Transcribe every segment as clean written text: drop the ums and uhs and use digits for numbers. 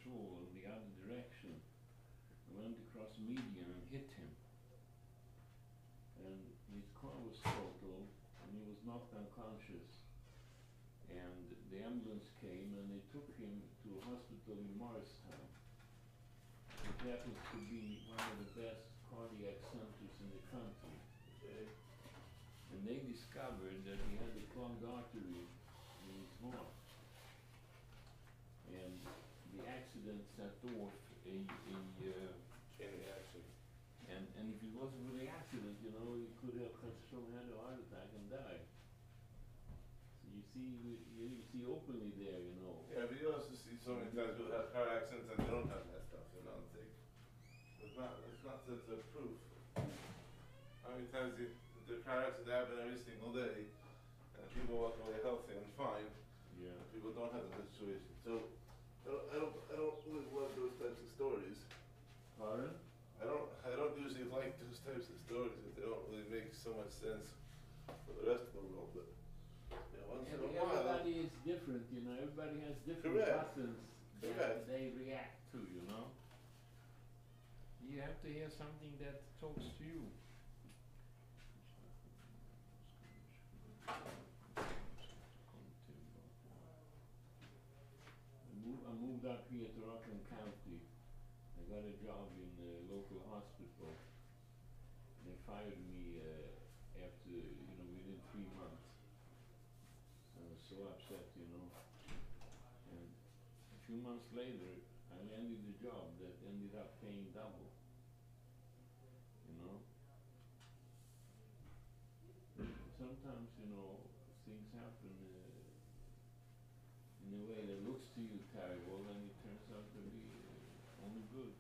control in the other direction. I went across median and hit him. And his car was totaled, and he was knocked unconscious. And the ambulance came, and they took him to a hospital in Morristown. It happens to be one of the best cardiac centers in the country. Okay. And they discovered that he had a clogged artery in his heart. And the accident set off Chain reaction. and if it wasn't for the accident, you know, he could have had a heart attack and died. So you see openly there, you know. Yeah, but you also see so many times people have car accidents and they don't have that stuff, you know. It's not the proof. How many times the car accidents happen every single day and people walk away healthy and fine. Yeah. And people don't have that situation. So I don't really love those types of stories. Pardon? I don't usually like those types of stories because they don't really make so much sense for the rest of the world. But yeah, once in a while, everybody is different, you know. Everybody has different Correct. buttons that Correct. they react to, you know. You have to hear something that talks to you. I moved up here to Rockland County. I got a job in a local hospital. They fired me after, you know, within 3 months. I was so upset, you know. And a few months later, I landed a job that ended up paying double. You know? Sometimes, you know, things happen in a way that looks to you terrible, and it turns out to be only good.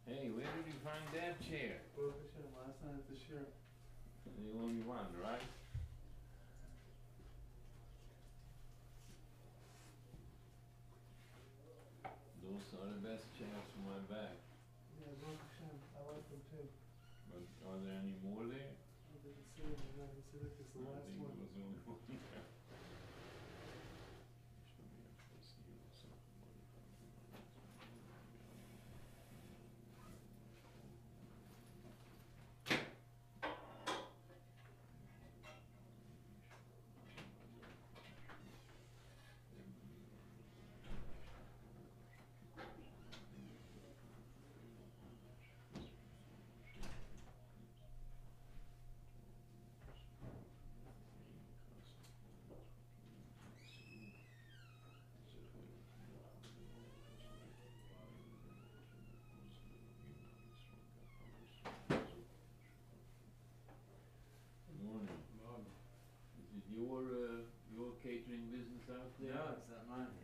Hey, where did you find that chair? Last night at the sheriff. The only one, right? Those are the best chairs for my back. Yeah, Baruch Hashem, I like them too. But are there any more there? I didn't see them, I didn't see like this the I last think one. there was only one. Your catering business out there? No, it's not mine.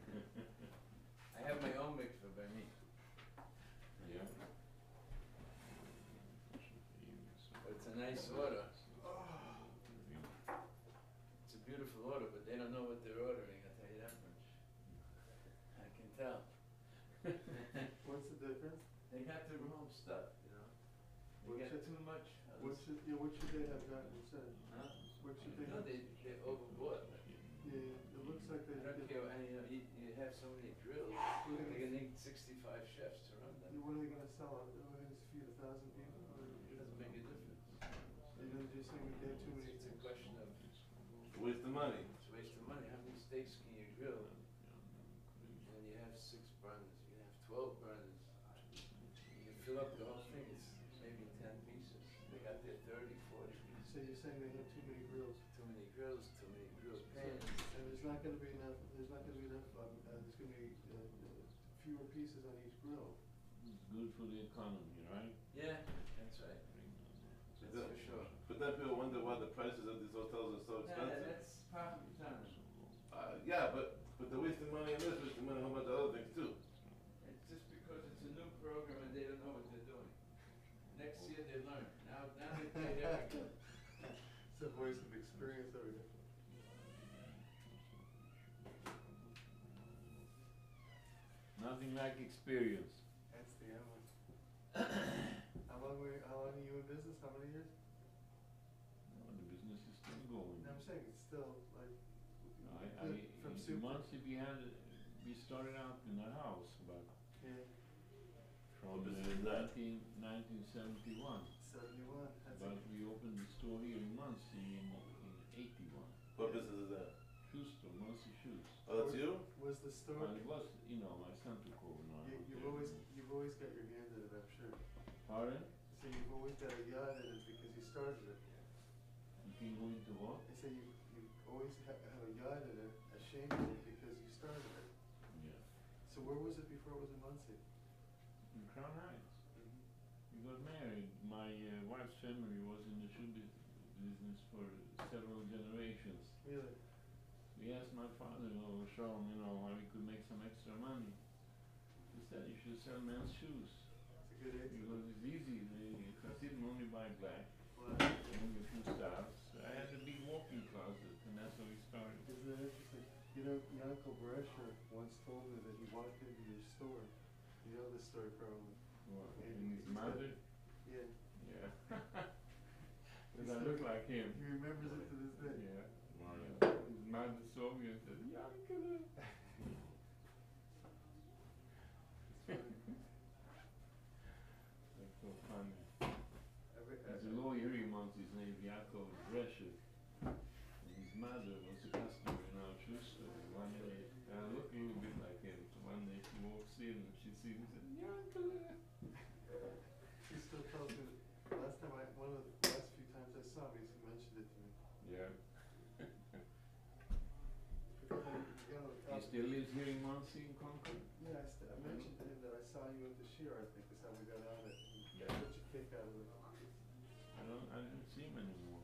I have my own mikveh by me. Yeah. But it's a nice order. It's a beautiful order, but they don't know what they're ordering, I'll tell you that much. I can tell. What's the difference? They got the wrong stuff, you know. What They got should- too much. What should they have gotten instead? Huh? What should they No, have? they overbought. Yeah, it looks like they. I don't care, you have so many drills, What are you're they gonna need 65 chefs to run them. What are they gonna sell? Are they gonna feed 1,000 people? Or It doesn't make a difference. you're just saying that they have too many It's a things? question of, waste of money. it's a waste of money. How many steaks can you grill? And you have 6 burners, you can have 12 burners. You can fill up the whole thing, it's maybe 10 pieces. They got their 30, 40 pieces. So you're saying they have too many grills? Too many grills, too many grill pans. And there's not gonna be enough, there's gonna be fewer pieces on each grill. It's good for the economy, right? Yeah, that's right. That's for sure. But then people wonder why the prices of these hotels are so Yeah, expensive. that's property time. Yeah, but they're wasting money on this, wasting money on a whole bunch of other things too. It's just because it's a new program and they don't know what they're doing. Next year they learn. Now now they pay everything. It's a voice of experience over here. Nothing like experience. That's the Emily. How long are you in business? How many years? Well, the business is still going. No, I'm saying it's still like, from The super. months that we started out in a house, but Yeah, from What business is that? 1971. 71, that's But it. we opened the store here in Muncie in 81. What business is that? Shoe store, Muncie Shoes. Oh, that's you? Was the store, Well, it was, my son took over now. you've always got your hand in it, I'm sure. Pardon? So you've always got a yard in it because you started it. You can go into what? I say you always have a yard in it, a shame in it because you started it. Yeah. So where was it before it was in Muncie? In Crown Heights. We got married. My wife's family was in the shoe business for several generations. Really? We asked my father-in-law to show him, how he could make some extra money. He said you should sell men's shoes. It's a good age. Because it's easy. I didn't only buy black, Well, only a few styles. I had a big walk-in closet, and that's how we started. isn't it interesting? Your Uncle Brescher once told me that he walked into your store. You know this story probably. Well, Yeah, and his he's got- mother, Yeah. yeah. Because I look like him. He remembers it to this day. Yeah. His mother saw me and said, Yankele. That's so funny. There's a lawyer in Muncie, his name is Jacob Brescher. And his mother was a customer in our shoe store. One day, I look a little bit like him. So one day she walks in and she sees me and said, Yankele. He still tells me that one of the last few times I saw him, he mentioned it to me. Yeah. You He still lives here in Muncie in Concord? Yeah, I mentioned to him that I saw you at the shear, I think, is how we got on it. He got such a kick out of it. I didn't see him anymore.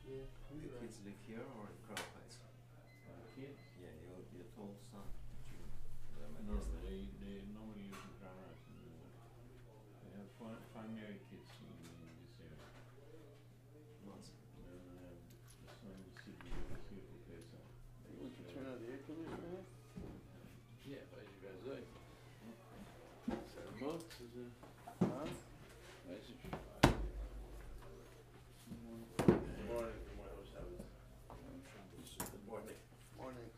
Yeah, The he's right. kids live here or in Crown Heights? Kids? Yeah, your tall son. No, they normally use the Crown Heights. They have five married kids in this area. Months. And then I have the son in Sydney who is here for Pesach. You want to turn on the air conditioner? Yeah, weiß ich, wer soll. Remote is a, Huh? weiß ich. Good morning. Good morning. Good morning. Morning.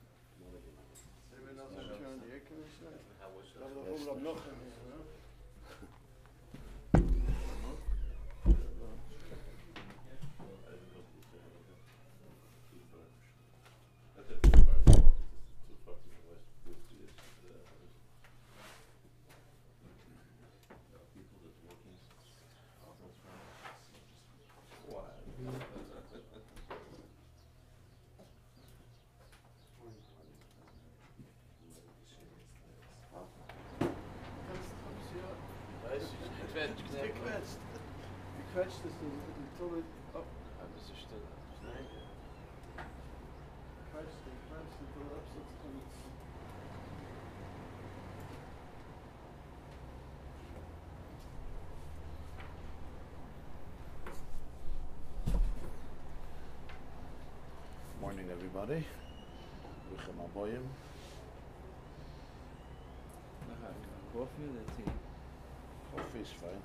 Everyone else want to turn on the air conditioner? How was I will hold up nothing here, huh? That's it. Too far to the west. people that working out of Weiß ich, gequetscht, Gequetscht. Gequetscht ist until it, oh, Aber es ist still. Nein. gequetscht until it upsets the Morning, everybody. Bruchim Aboyim. Coffee or tea? Coffee is fine.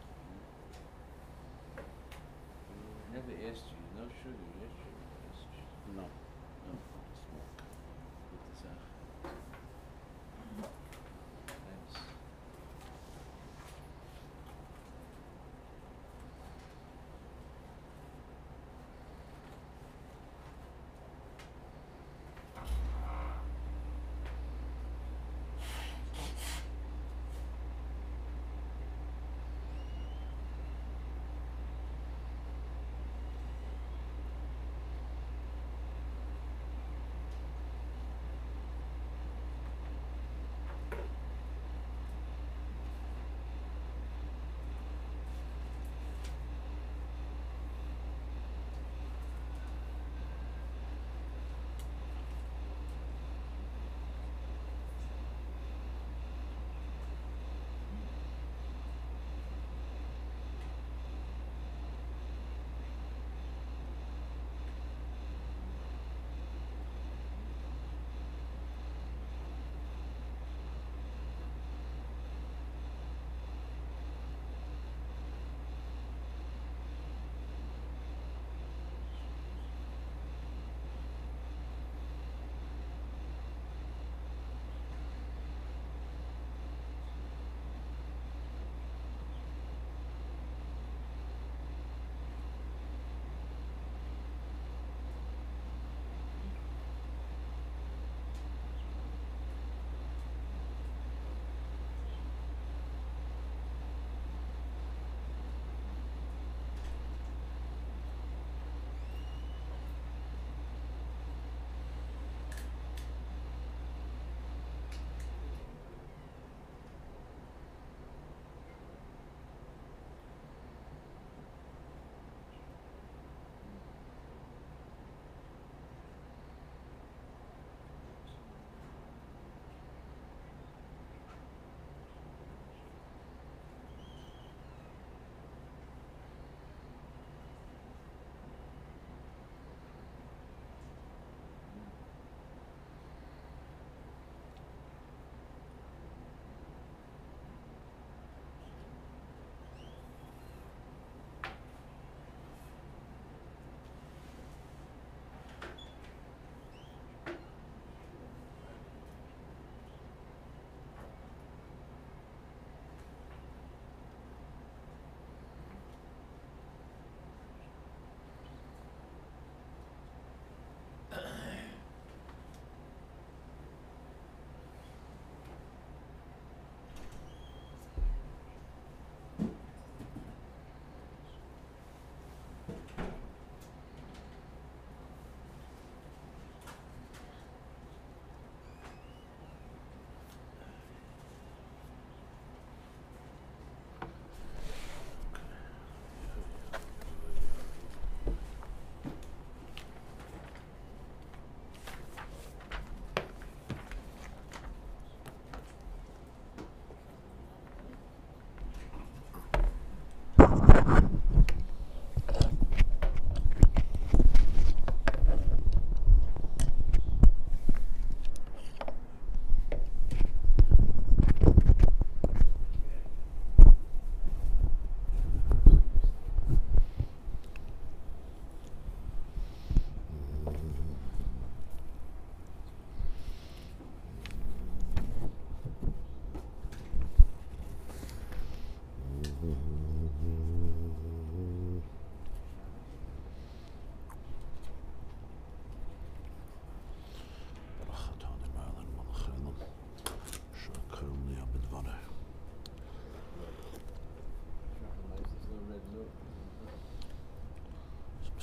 Never asked you, no sugar, yes sugar. No. No, Smoke. gute Sache. Thanks.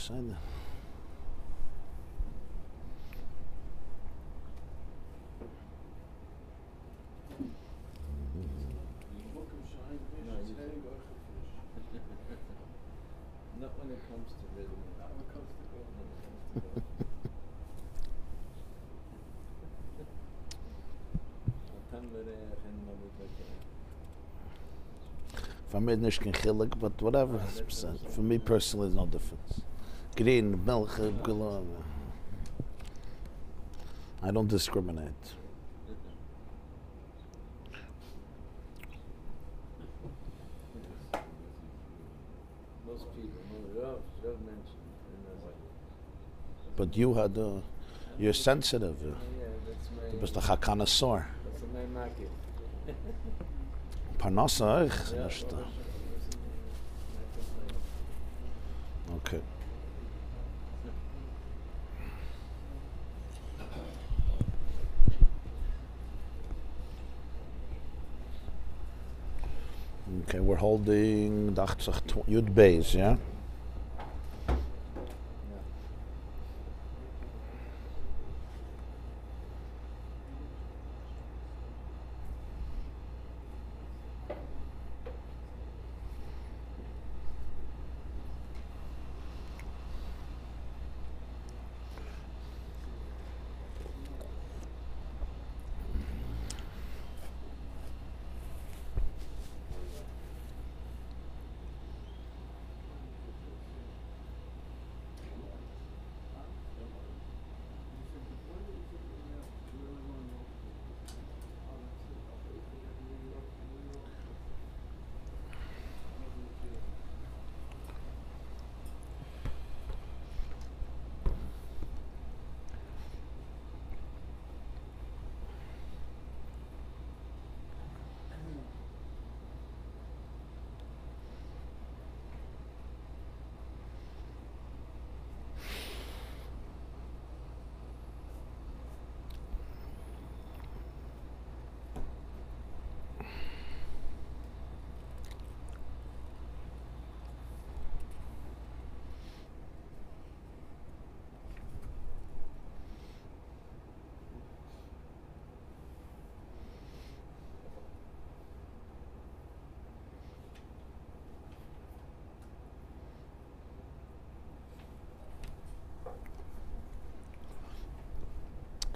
beside that. Not when it comes to rhythm. Not when it comes to gold. For me, nicht kein Chilik, but whatever. For me personally, there's no difference. Green, milk, I don't discriminate. Most people, Rav mentioned. But you had, you're sensitive. Yeah, that's my. Du bist doch a connoisseur. That's my market. Parnassa, ich? Yeah, Nicht. Okay. Okay, we're holding Yud Beis, yeah?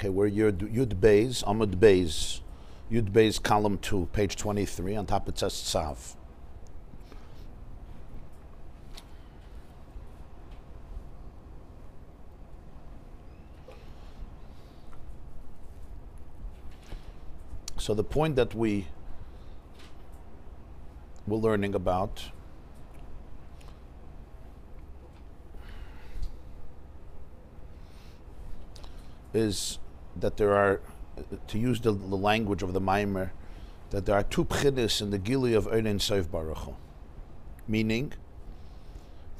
Okay, where you're Yud Beis, Amud Beis, Yud Beis, column 2, page 23, on top it says Tzav. So the point that we're learning about is that there are, to use the language of the Maimer, that there are two pchinis in the Gili of Ein Sof Baruch Hu. Meaning,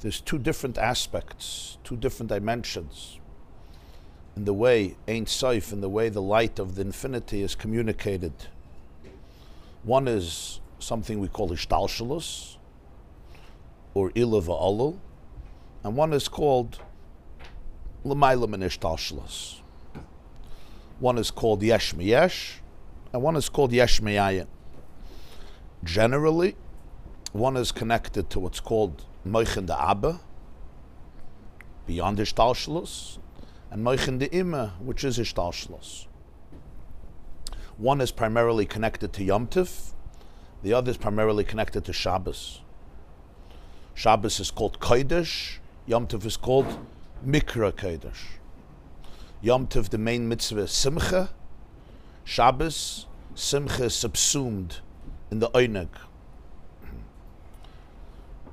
there's two different aspects, two different dimensions in the way Ein Sof, in the way the light of the infinity is communicated. One is something we call Ishtalshalus, or Ila Va'alul, and one is called L'mayla min Ishtalshalus. One is called Yesh Miyesh, and one is called Yesh Miyayin. Generally, one is connected to what's called Moichin de Abba, beyond Ishtalshalus, and Moichin de Ima, which is Ishtalshalus. One is primarily connected to Yom Tiv, the other is primarily connected to Shabbos. Shabbos is called Kodesh, Yom Tiv is called Mikra Kodesh. Yom Tov, the main mitzvah, is Simcha. Shabbos, Simcha is subsumed in the Oineg.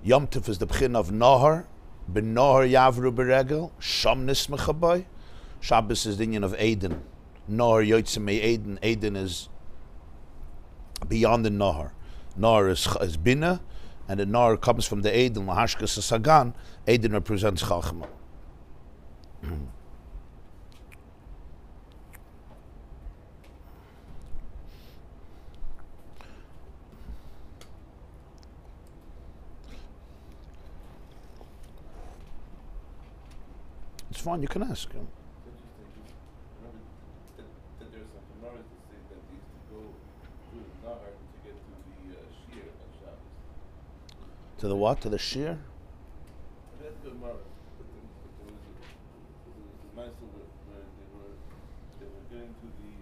Yom Tov is the b'chin of Nahar, ben Nahar Yavru Beregel, Sham Nismecha Boy. Shabbos is the union of Eden. Nahar Yotzim Eden. Eden is beyond the Nahar. Nahar is Bina, and the Nahar comes from the Eden, Lahashkas Sagan. Eden represents Chachma. It's fine, you can ask. Interesting. Remember that there's some Gemaras that say that they used to go through the Nahar to get to the Shir on Shabbos. To the what? To the Shir? That's good Gemara. But there was a Maisa where they were getting to the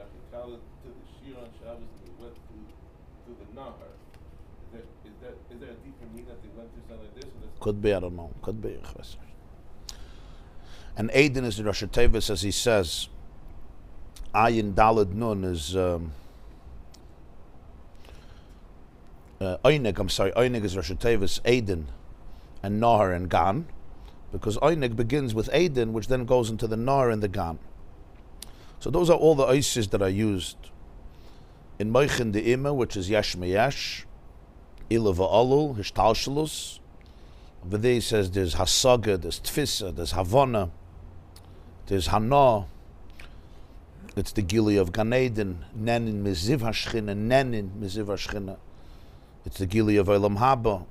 Yachikala, to the Shir on Shabbos, and they went through the Nahar. Is there a deeper meaning that they went through something like this? Or Could be, I don't know. Could be. And Aiden is the Rosh Tevis, as he says. Ayin Dalad Nun is Einig. I'm sorry, Einig is Rosh Tevis, Aiden, and Nahar and Gan, because Einig begins with Aiden, which then goes into the Nahar and the Gan. So those are all the ices that are used in Moichin de Ima, which is Yesh Meyesh, Ila Va'alul, Hishtalshalus. Over there he says there's Hasaga, there's Tfisa, there's Havana, there's Hana. It's the Gili of Gan Eden, Nenin Miziv Hashchina, Nenin Miziv Hashchina. It's the Gili of Olam Haba.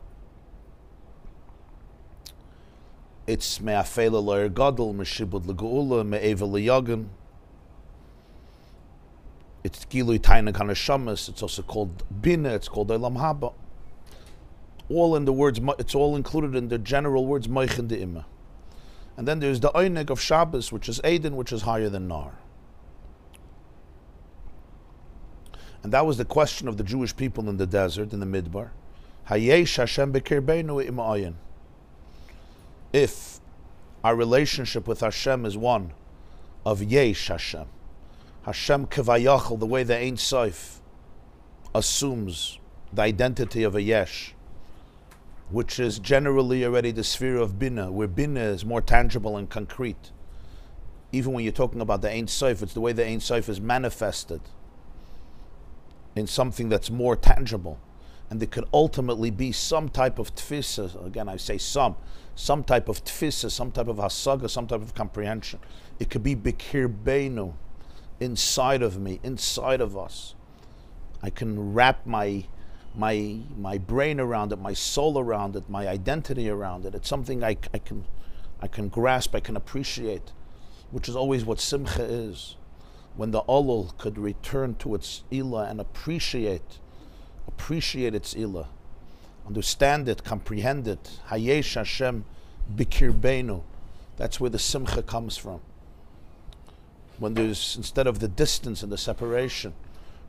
It's Me'afela Loyer Gadol, Meshibud L'Geula, Me'eva L'Yagim. It's Gilui Taina Kanashamas. It's also called Bina. It's called Olam Haba. All in the words. It's all included in the general words Moichin de Ima. And then there's the Einig of Shabbos, which is Aiden, which is higher than Nar. And that was the question of the Jewish people in the desert, in the Midbar. Hayesh Hashem bekirbeinu ima ayin. If our relationship with Hashem is one of Yesh Hashem, Hashem kevayachal, the way the Ein Sof assumes the identity of a Yesh, which is generally already the sphere of Bina, where Bina is more tangible and concrete. Even when you're talking about the Ein Sof, it's the way the Ein Sof is manifested in something that's more tangible. And there could ultimately be some type of tfisa, again I say some type of tfisa, some type of hasaga, some type of comprehension. It could be bikirbeinu, inside of me, inside of us. I can wrap my brain around it, my soul around it, my identity around it. It's something I can grasp, I can appreciate, which is always what simcha is. When the olul could return to its ilah and appreciate its ilah, understand it, comprehend it. Hayesh Hashem bikirbeinu. That's where the simcha comes from. When there's, instead of the distance and the separation,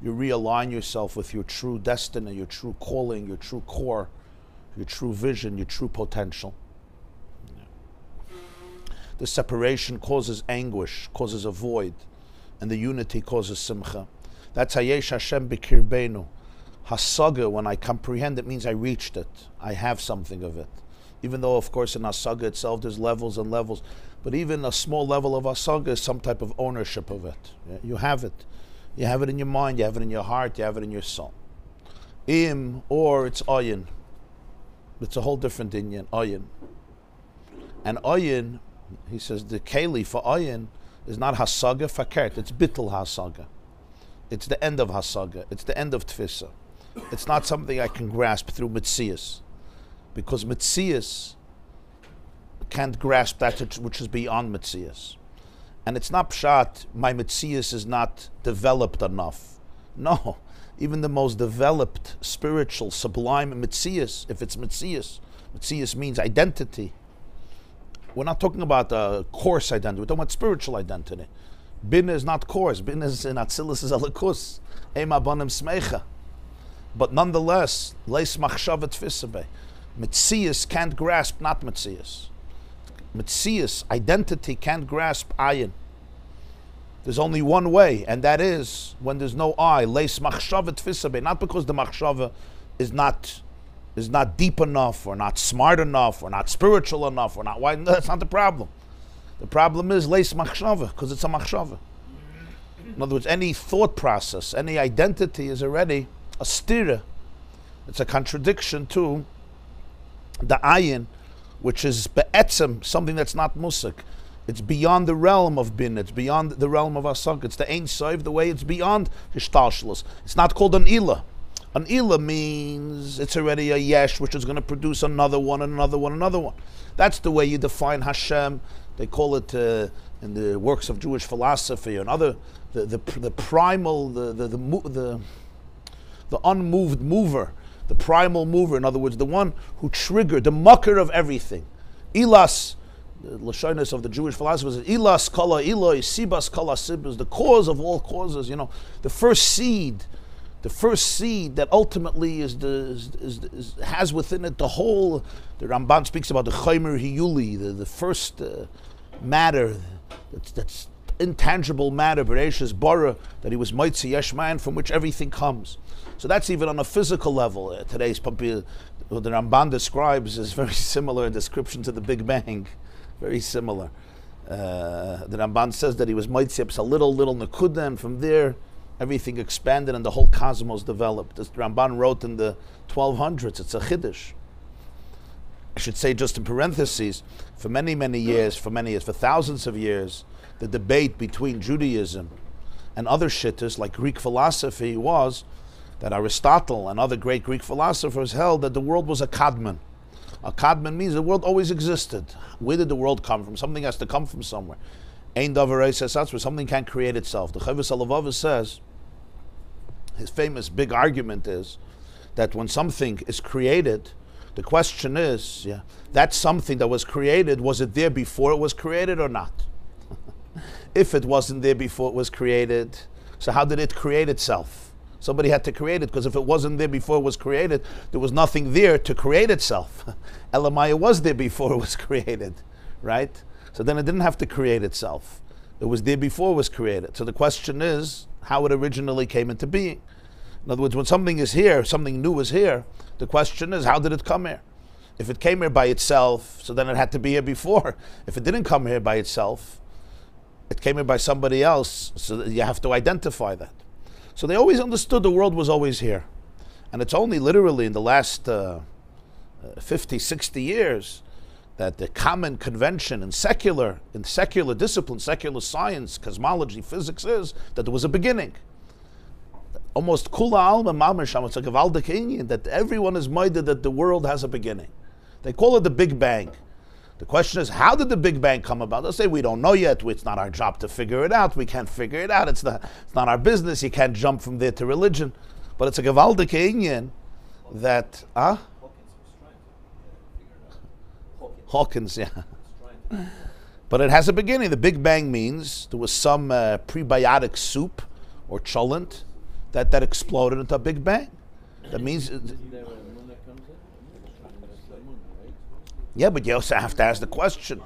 you realign yourself with your true destiny, your true calling, your true core, your true vision, your true potential. The separation causes anguish, causes a void, and the unity causes simcha. That's Hayesh Hashem bikirbeinu. Hasaga, when I comprehend it, means I reached it. I have something of it. Even though, of course, in Hasaga itself, there's levels and levels. But even a small level of Hasaga is some type of ownership of it. You have it. You have it in your mind, you have it in your heart, you have it in your soul. Im, or it's ayin. It's a whole different inyan, ayin. And ayin, he says, the keli for ayin is not hasaga fakert, it's bittul hasaga. It's the end of hasaga, it's the end of tfisa. It's not something I can grasp through mitzias, because mitzias can't grasp that which is beyond mitzias. And it's not pshat, my mitzias is not developed enough. No, even the most developed, spiritual, sublime mitzias, if it's mitzias means identity. We're not talking about a coarse identity, we're talking about spiritual identity. Bina is not coarse, Bina is in Atzilus is alakus, Ema banim smecha. But nonetheless, leis machshavet tfisabe. Mitzias can't grasp not mitzias. Mitzias, identity, can't grasp ayin. There's only one way, and that is when there's no I. Leis machshavet tfisabe. Not because the machshava is not deep enough, or not smart enough, or not spiritual enough, or not. Why? No, that's not the problem. The problem is leis machshava, because it's a machshava. In other words, any thought process, any identity is already a stira. It's a contradiction to the ayin, which is be'etzem, something that's not musik. It's beyond the realm of bin, it's beyond the realm of asag. It's the Ein Sof, the way it's beyond hishtalshalus. It's not called an ilah. An ila means it's already a yesh, which is going to produce another one, and another one, another one. That's the way you define Hashem. They call it in the works of Jewish philosophy and other the primal, the unmoved mover, the primal mover. In other words, the one who triggered the mucker of everything. Ilas, the lashonis of the Jewish philosophers, is Ilas kala Eloi, Sibas kala Sibas, the cause of all causes. You know, the first seed that ultimately has within it the whole. The Ramban speaks about the Chaimer Hiyuli, the first matter, that's intangible matter, Bereshis Bara, that he was Moitzi Yeshman, from which everything comes. So that's even on a physical level. Today's what the Ramban describes is very similar in description to the Big Bang, very similar. The Ramban says that he was Moitzi a little Nekuda, and from there everything expanded and the whole cosmos developed. This Ramban wrote in the 1200s. It's a Chiddush. I should say, just in parentheses, for many years, for thousands of years, the debate between Judaism and other shittas like Greek philosophy was that Aristotle and other great Greek philosophers held that the world was a kadmon. A kadmon means the world always existed. Where did the world come from? Something has to come from somewhere. Ein davar eis where something can't create itself. The Chovos HaLevavos says, his famous big argument is that when something is created, the question is, that something that was created, was it there before it was created or not? If it wasn't there before it was created, so how did it create itself? Somebody had to create it, because if it wasn't there before it was created, there was nothing there to create itself. Elamaya was there before it was created, right? So then it didn't have to create itself. It was there before it was created. So the question is how it originally came into being. In other words, when something is here, something new is here, the question is, how did it come here? If it came here by itself, so then it had to be here before. If it didn't come here by itself, it came here by somebody else, so you have to identify that. So they always understood the world was always here. And it's only literally in the last 50, 60 years that the common convention in secular discipline, secular science, cosmology, physics is that there was a beginning. Almost kula alma mamish, it's a gevaldik inyan, that everyone is minded that the world has a beginning. They call it the Big Bang. The question is, how did the Big Bang come about? They'll say, we don't know yet. It's not our job to figure it out. We can't figure it out. It's not our business. You can't jump from there to religion. But it's a gevaldik inyan that, Hawkins, yeah. But it has a beginning. The Big Bang means there was some prebiotic soup or cholent that exploded into a Big Bang. That means... Yeah, but you also have to ask the question.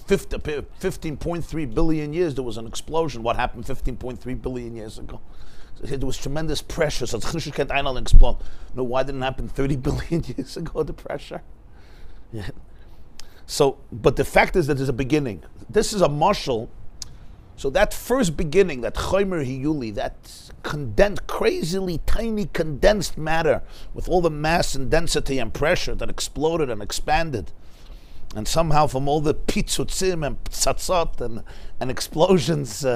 15.3 billion years, there was an explosion. What happened 15.3 billion years ago? There was tremendous pressure, so it can't explode. No, why didn't it happen 30 billion years ago, the pressure? Yeah. So, but the fact is that there's a beginning. This is a mashal. So that first beginning, that Chaimer Hiyuli, that condensed, crazily tiny condensed matter with all the mass and density and pressure that exploded and expanded, and somehow from all the pitzutzim and ptsatzot and explosions,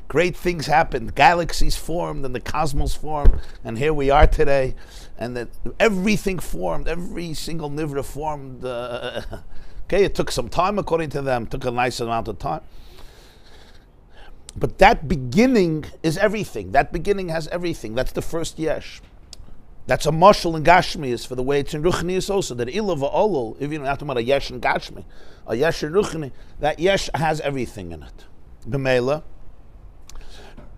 great things happened. Galaxies formed and the cosmos formed, and here we are today, and that everything formed, every single nivra formed. Okay, it took some time according to them, took a nice amount of time. But that beginning is everything. That beginning has everything. That's the first yesh. That's a mashal in Gashmi, is for the way it's in Ruchni is also. That ilah va'olol, if you don't have to about a yesh in Gashmi, a yesh in Ruchni, that yesh has everything in it. B'meila,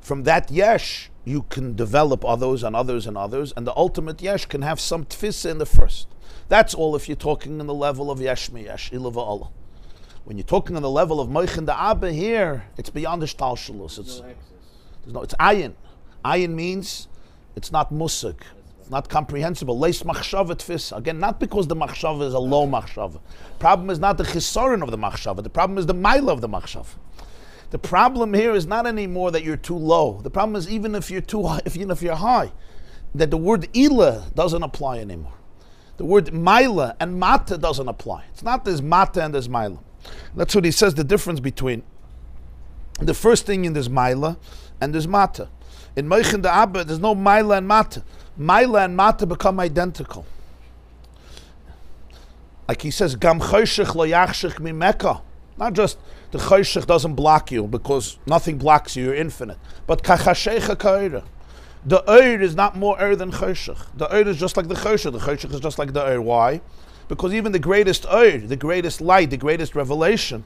from that yesh, you can develop others and others and others, and the ultimate yesh can have some tfisa in the first. That's all if you're talking on the level of yesh mi yesh, ilah va'olol. When you're talking on the level of Moichin the Abba here, it's beyond the Shtalshalus. It's ayin. Ayin means it's not musig. It's not comprehensible. Leis machshava tfis. Again, not because the machshava is a low machshava. Problem is not the chisorin of the machshava. The problem is the maila of the machshava. The problem here is not anymore that you're too low. The problem is even if you're too high, even if you're high, that the word ila doesn't apply anymore. The word maila and mata doesn't apply. It's not there's mata and there's maila. That's what he says, the difference between the first thing in this maila and this mata. In Moichin the Abba, there's no Maila and Mata. Maila and Mata become identical. Like he says, Gam Choshech lo yachshech mimeka. Not just the Choshech doesn't block you because nothing blocks you, you're infinite. But Kachashecha Ka'ira. The Eir is not more Eir than Choshech. The Eir is just like the Choshech. The Choshech is just like the Eir. Why? Because even the greatest Eir, the greatest light, the greatest revelation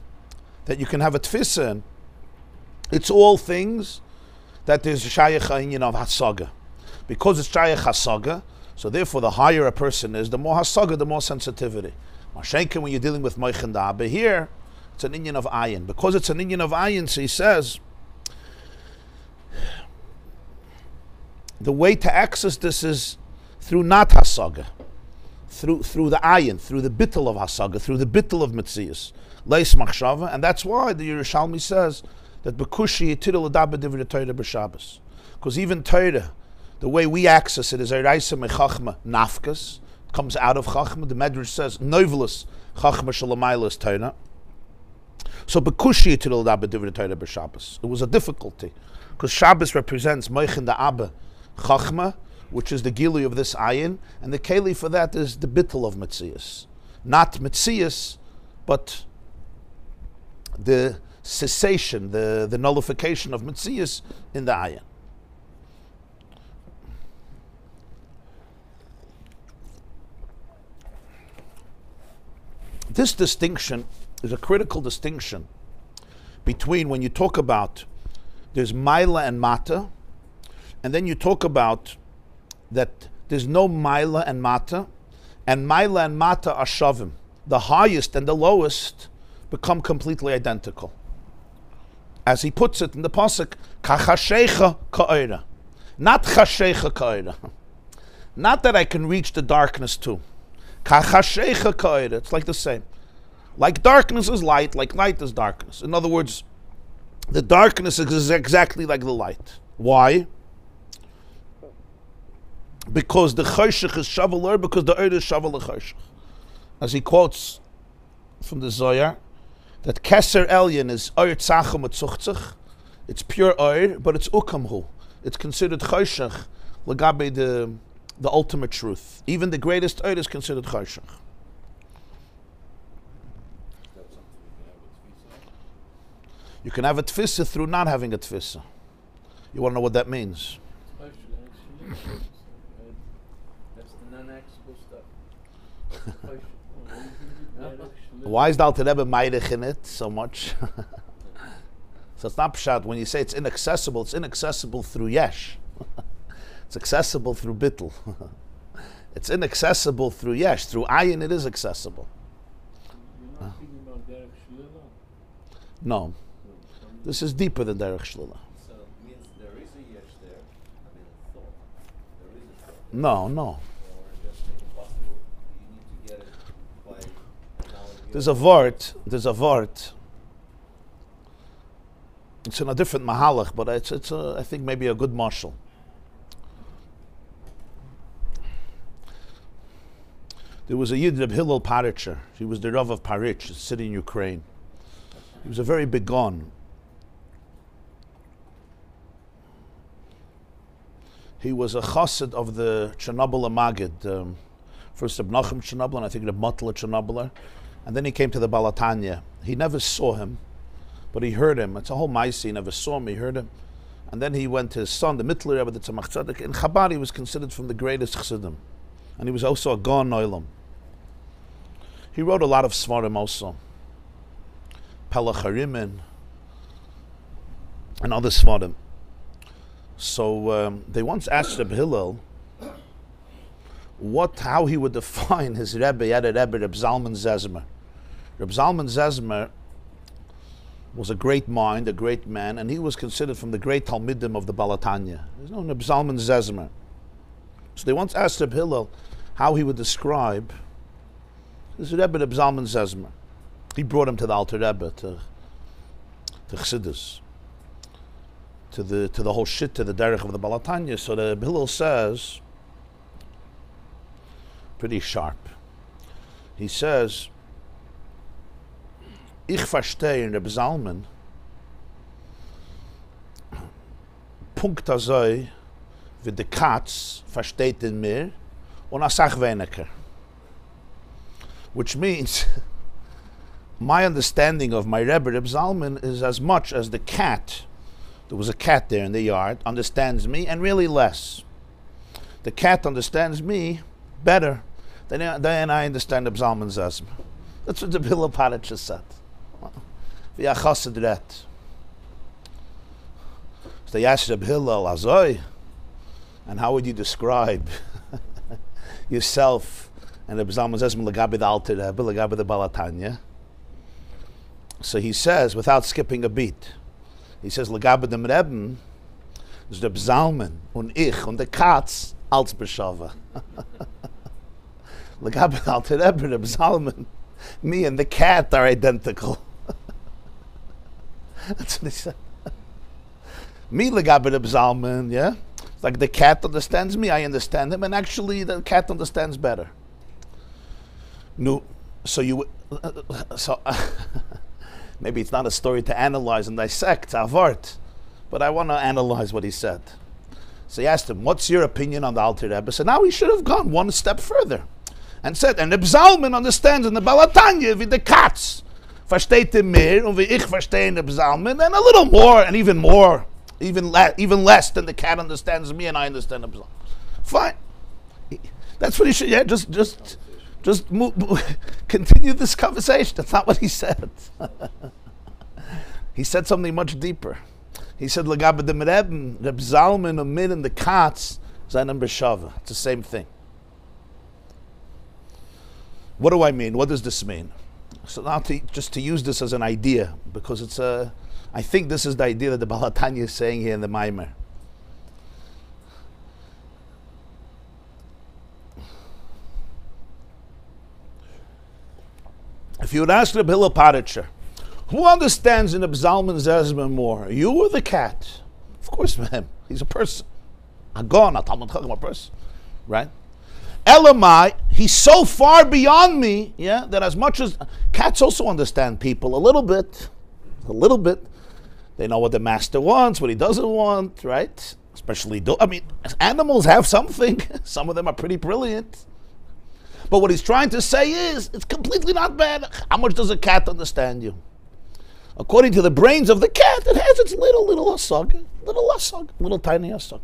that you can have a tfisa in, it's all things that there's Shayach Ha'inyan of Hasaga. Because it's Shayach Hasaga, so therefore the higher a person is, the more Hasaga, the more sensitivity. Mashenka, when you're dealing with Moichin da, but here, it's an Inyan of Ayin. Because it's an Inyan of Ayin, so he says, the way to access this is through not Hasaga, through the Ayin, through the bittul of Hasaga, through the bittul of Metzias, Leis Machshava, and that's why the Yerushalmi says that Bekushi Yitirul Adaba Divrei Torah B'Shabbos. Because even Torah, the way we access it is Eiraisa Mechachma Nafkas, it comes out of Chachma. The Medrash says, Novelus Chachma Shalamaylas Torah. So Bekushi Yitirul Adaba Divrei Torah B'Shabbos. It was a difficulty, because Shabbos represents Moichin da Abba Chachma, which is the Gilui of this Ayin, and the Keli for that is the Bittul of Metzias. Not Metzias, but the cessation, the nullification of Metzias in the Ayin. This distinction is a critical distinction between when you talk about there's Maila and Mata, and then you talk about that there's no Maila and Mata, and Maila and Mata are Shavim. The highest and the lowest become completely identical. As he puts it in the pasuk, Kachashecha Ka'ira. Not Chashecha Ka'ira. Not that I can reach the darkness too. Kachashecha Ka'ira. It's like the same. Like darkness is light, like light is darkness. In other words, the darkness is exactly like the light. Why? Because the Choshech is Shavuler, because the Eir is Shavuler Choshech. As he quotes from the Zohar, that Keser Elyon is Eir Tzachum et Zuchtzach. It's pure Eir, but it's Ukamhu. It's considered Choshech, Lagabe the ultimate truth. Even the greatest Eir is considered Choshech. You can have a tfisa through not having a tfisa. You want to know what that means? That's the non-accessible stuff. Why is the Alter Rebbe meidich in it so much? So it's not pshat. When you say it's inaccessible through yesh. It's accessible through bittul. It's inaccessible through yesh. Through ayin it is accessible. You're not speaking about Derek Shlila? No. This is deeper than Derech Shlila. So it means there is a yesh there, I mean a thought. There is a thought. No. Or just make it possible, you need to get it by analogy. There's a vort. It's in a different mahalach, but it's I think maybe a good marshal. There was a Yid, Reb Hillel Paritcher. He was the Rav of Parich, a city in Ukraine. He was a very big gon. He was a chassid of the Chernobyl Magid, first Reb Nachum Chernobyl, and I think Reb Motla Chernobyl, and then he came to the Balatanya. He never saw him, but he heard him. It's a whole maisi. He never saw him, he heard him. And then he went to his son, the Mittler Rebbe, the Tzemach Tzedek. In Chabad, he was considered from the greatest chassidim. And he was also a Gaon Noilam. He wrote a lot of Svarim also. Pelach Harimin, and other Svarim. So they once asked Reb Hillel how he would define his Rebbe. He had a Rebbe, Reb Zalman Zezmer. Reb Zalman Zezmer was a great mind, a great man, and he was considered from the great Talmidim of the Balatanya. There's no Reb Zalman Zezmer. So they once asked Reb Hillel how he would describe his Rebbe, Reb Zalman Zezmer. He brought him to the Alter Rebbe, to Chassidus, to the whole shit, to the derech of the Balatanya. So the Hillel says, pretty sharp. He says, Ich verstehe in Reb Zalman Punkt azoi, wie de Katz versteht in mir, und a sach weniger. Which means, my understanding of my Rebbe, Reb Zalman, is as much as the cat, there was a cat there in the yard, understands me, and really less. The cat understands me better than I understand Reb Zalman's asthma. That's what the Billa Paritcha said. V'ya chassid ret. So they asked Reb Hillel, Azoi, and how would you describe yourself and Reb Zalman's asthma l'gabe the Alter Rebbe, l'gabe the Balatanya? So he says, without skipping a beat, he says, l'gabe dem Rebbe, is Reb Zalman, und ich, und the Katz, als Beshava. L'gabe the Alter Rebbe, Reb Zalman, me and the cat are identical. That's what he said. Me l'gabe Reb Zalman, yeah? It's like the cat understands me, I understand him, and actually the cat understands better. No, so you, maybe it's not a story to analyze and dissect, avart, but I want to analyze what he said. So he asked him, what's your opinion on the Alter Rebbe? So now he should have gone one step further and said, and Reb Zalman understands in the Balatanya, wie the Katz versteht in mir, und wie ich verstehe in Reb Zalman, and a little more, and even more, even less than the cat understands me and I understand Reb Zalman. Fine. That's what he should, yeah, just continue this conversation. That's not what he said. He said something much deeper. He said, L'gabe dem Rebbe, Reb Zalman, und mir and the Katz, seinen Beshava. It's the same thing. What do I mean? What does this mean? So now just to use this as an idea, because it's I think this is the idea that the Balatanya is saying here in the Maimer. If you would ask Reb Hillel Paritcher, who understands in Reb Zalman's asthma more, you or the cat? Of course, him. He's a person. A Talmud Chacham, a person, right? Elamai, he's so far beyond me, yeah, that as much as cats also understand people a little bit. They know what the master wants, what he doesn't want, right? Especially, animals have something. Some of them are pretty brilliant. But what he's trying to say is, it's completely not bad. How much does a cat understand you? According to the brains of the cat, it has its little asag, little tiny asag.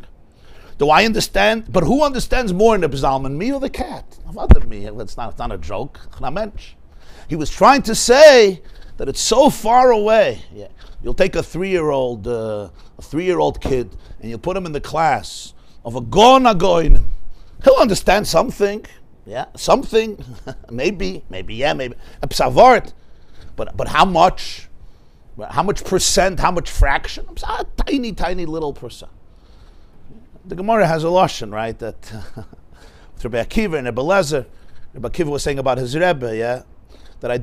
Do I understand? But who understands more in the Zalman, me or the cat? Me. It's not a joke. He was trying to say that it's so far away. Yeah. You'll take a 3-year-old kid, and you'll put him in the class of a Gon Agoinim. He'll understand something. Yeah, something. maybe. A psavart. But how much? How much percent? How much fraction? A tiny little percent. The Gemara has a lashon, right? That with Rabbi Akiva and Rebbe Lezer, Rabbi Akiva was saying about his Rebbe, yeah, that I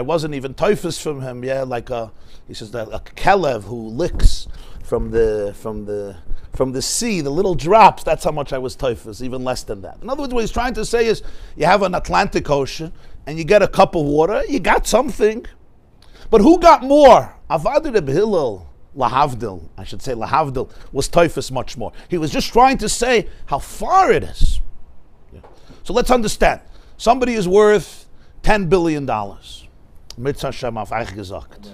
wasn't even teufus from him, yeah, he says that a kelev who licks from the sea, the little drops. That's how much I was teufus, even less than that. In other words, what he's trying to say is, you have an Atlantic Ocean and you get a cup of water, you got something, but who got more? Avad Reb Hillel. Lahavdil, I should say Lahavdil, was teufus much more. He was just trying to say how far it is. Yeah. So let's understand. Somebody is worth $10 billion. Mitzvah Hashem auf euch gesagt.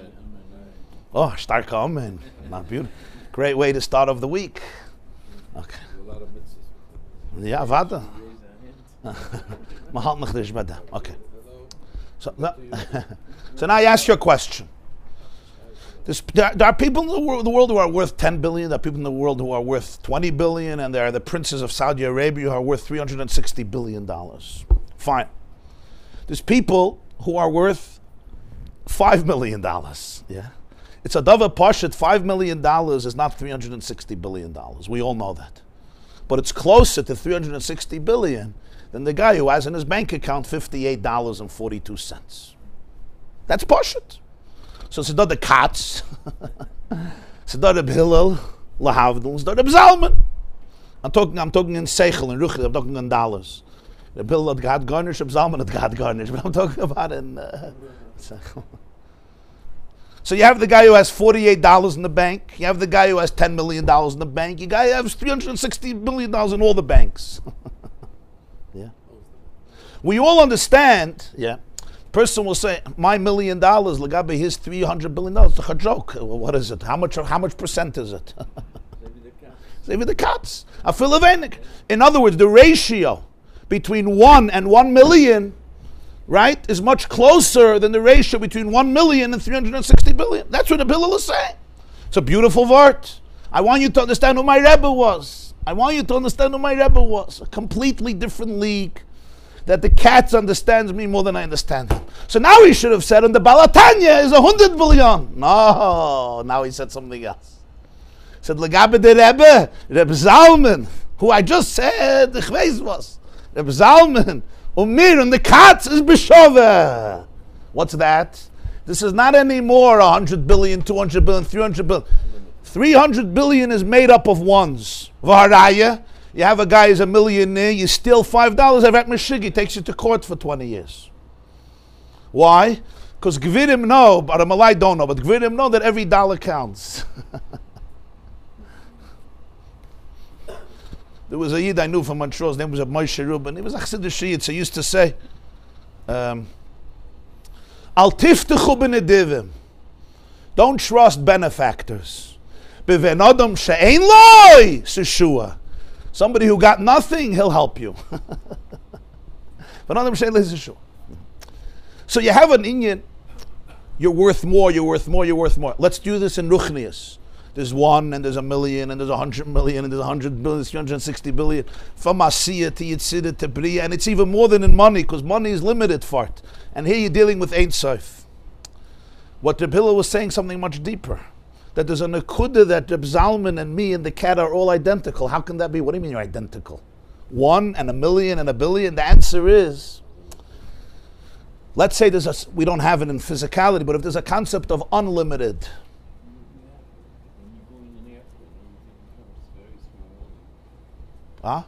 Oh, starke Amen. Not beautiful. Great way to start off the week. Okay. Yeah, warte. Okay. So now I ask you a question. There are people in the world who are worth 10 billion, there are people in the world who are worth 20 billion, and there are the princes of Saudi Arabia who are worth $360 billion. Fine. There's people who are worth $5 million. Yeah? It's a dava pashut, $5 million is not $360 billion. We all know that. But it's closer to $360 billion than the guy who has in his bank account $58.42. That's pashut. So it's not the Katz, it's not Reb Hillel, Lahavdil, it's not Reb Zalman. I'm talking in Seichel, in Ruchel, I'm talking in dollars. Reb Hillel had garnish, Reb Zalman had garnish, but I'm talking about in Seichel. So you have the guy who has $48 in the bank. You have the guy who has $10 million in the bank. You guy who has $360 million in all the banks. Yeah. We all understand, yeah. Person will say, my $1 million, Lagabe, his $300 billion. It's a joke. What is it? How much percent is it? Maybe the cuts. A filavenik. In other words, the ratio between 1 and 1 million, right, is much closer than the ratio between 1 million and 360 billion. That's what the Hillel is saying. It's a beautiful word. I want you to understand who my Rebbe was. A completely different league. That the cats understands me more than I understand him. So now he should have said, and the Balatanya is 100 billion. No, now he said something else. He said, Legabe de Rebbe Zalman, who I just said, the Chveis was. Rebbe Zalman, Umir, and the cats is Beshove. What's that? This is not anymore 100 billion, 200 billion, 300 billion. 300 billion is made up of ones. Vaharaya. You have a guy who's a millionaire, you steal $5, Avat Meshigi takes you to court for 20 years. Why? Because Gvirim know, but the Malay don't know, but Gvirim know that every dollar counts. There was a Yid I knew from Montreal, his name was Moshe Rubin. He was a Chassidish Yid, so he used to say, Al tiftechu b'nedivim. Don't trust benefactors. B'ven adam she'ein loy seshua. Somebody who got nothing, he'll help you. So you have an inyan, you're worth more. Let's do this in Ruchnius. There's 1, and there's 1 million, and there's 100 million, and there's 100 billion, 360 billion. From Asiya to Yitzida to Bria, and it's even more than in money, because money is limited for it. And here you're dealing with Ein Sof. What the Hillel was saying, something much deeper. That there's a nekuda that Reb Zalman and me and the cat are all identical. How can that be? What do you mean you're identical? 1 and 1 million and 1 billion? The answer is, let's say we don't have it in physicality, but if there's a concept of unlimited. Huh?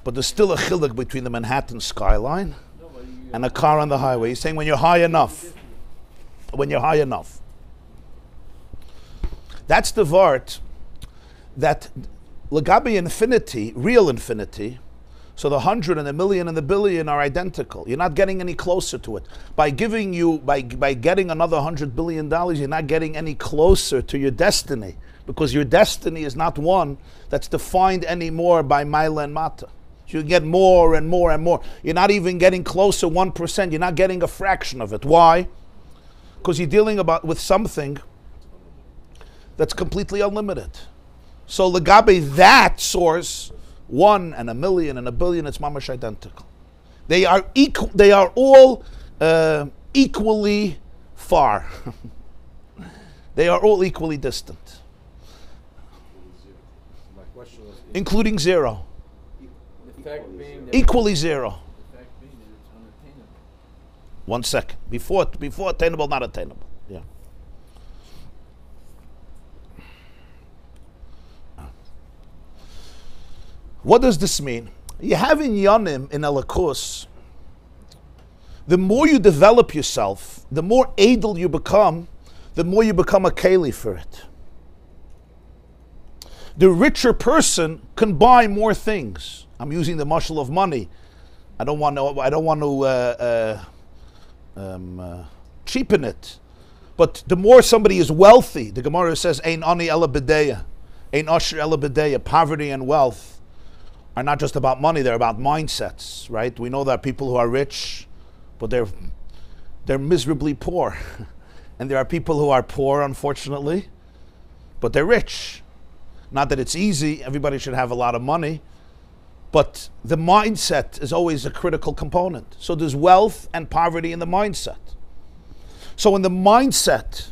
But there's still a chiluk between the Manhattan skyline and a car on the highway. He's saying when you're high enough. That's the vart that Lagabi infinity, real infinity, so the 100 and the million and the billion are identical. You're not getting any closer to it. By getting another $100 billion, you're not getting any closer to your destiny, because your destiny is not one that's defined anymore by Maila and Mata. You get more and more and more. You're not even getting closer 1%. You're not getting a fraction of it. Why? Because you're dealing with something that's completely unlimited. So Legabe, that source, 1 and 1 million and 1 billion, it's mamash identical. They are equal. They are all equally far. They are all equally distant, including 0. Equally 0. The fact being that it's unattainable. 1 second. Before attainable, not attainable. Yeah. What does this mean? You have in Yanim, in Elikus, the more you develop yourself, the more edel you become, the more you become a keli for it. The richer person can buy more things. I'm using the mashal of money. I don't want to cheapen it. But the more somebody is wealthy, the Gemara says, "Ein ani ela b'deya, ein asher ela b'deya." Poverty and wealth are not just about money; they're about mindsets, right? We know there are people who are rich, but they're miserably poor, and there are people who are poor, unfortunately, but they're rich. Not that it's easy; everybody should have a lot of money. But the mindset is always a critical component. So there's wealth and poverty in the mindset. So in the mindset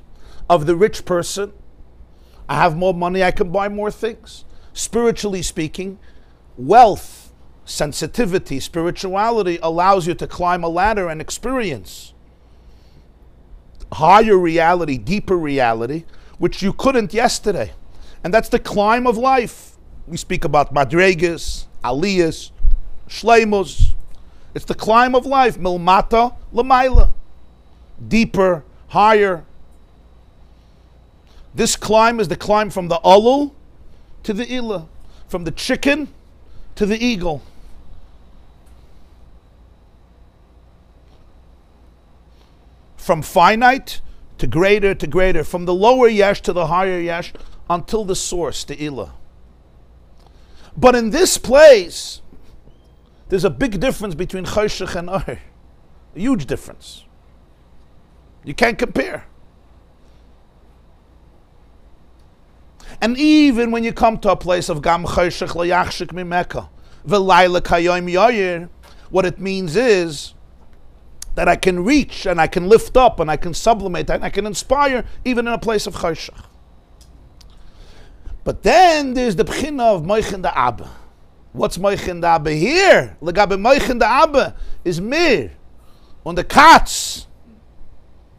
of the rich person, I have more money, I can buy more things. Spiritually speaking, wealth, sensitivity, spirituality allows you to climb a ladder and experience higher reality, deeper reality, which you couldn't yesterday. And that's the climb of life. We speak about madregas, aliyas, shleimus. It's the climb of life. Milmata lamaila. Deeper, higher. This climb is the climb from the alul to the ilah, from the chicken to the eagle. From finite to greater, from the lower yesh to the higher yesh, until the source, the ilah. But in this place, there's a big difference between choshech and or. A huge difference. You can't compare. And even when you come to a place of gam choshech layachshik mimeka, v'layla kayom yair, what it means is that I can reach and I can lift up and I can sublimate and I can inspire even in a place of choshech. But then there's the b'china of moichin da abba. What's moichin da abba here? Legabe moichin da abba is mir. On the katz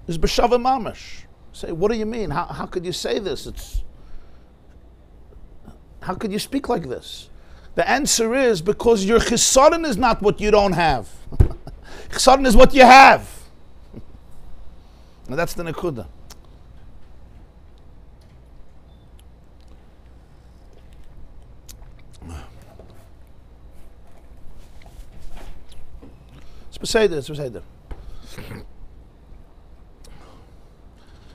is b'shava mamash. Say, what do you mean? How could you say this? How could you speak like this? The answer is because your chisaron is not what you don't have. Chisaron is what you have. Now that's the nekuda. It's beseder.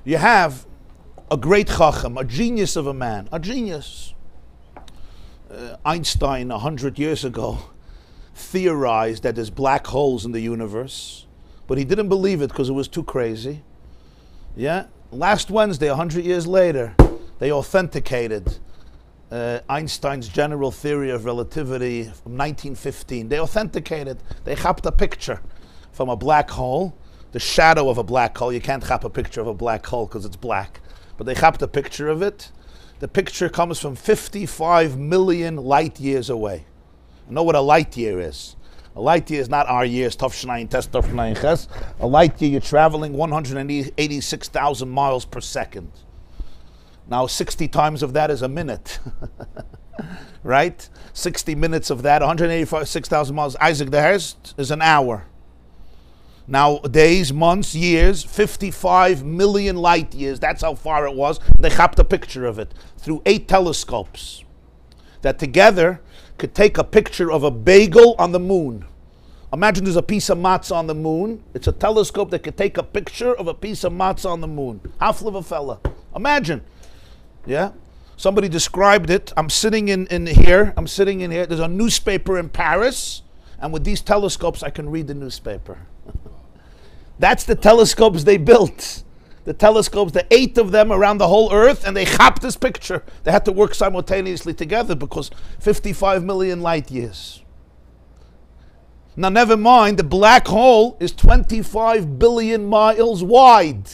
You have a great chacham, a genius of a man, a genius. Einstein, 100 years ago, theorized that there's black holes in the universe, but he didn't believe it because it was too crazy. Yeah? Last Wednesday, 100 years later, they authenticated Einstein's general theory of relativity from 1915. They authenticated, they chapped a picture from a black hole, the shadow of a black hole. You can't chap a picture of a black hole because it's black, but they chapped a picture of it. The picture comes from 55 million light years away. You know what a light year is? A light year is not our years, Tov Test, Tov Ches. A light year, you're traveling 186,000 miles per second. Now 60 times of that is a minute. Right? 60 minutes of that, 186,000 miles. Isaac the Hurst is an hour. Now, days, months, years, 55 million light years. That's how far it was. They chapped a picture of it through 8 telescopes that together could take a picture of a bagel on the moon. Imagine there's a piece of matzah on the moon. It's a telescope that could take a picture of a piece of matzah on the moon. Half of a fella. Imagine. Yeah? Somebody described it. I'm sitting in here. There's a newspaper in Paris. And with these telescopes, I can read the newspaper. That's the telescopes they built. The telescopes, the 8 of them around the whole earth, and they chapped this picture. They had to work simultaneously together because 55 million light years. Now, never mind, the black hole is 25 billion miles wide.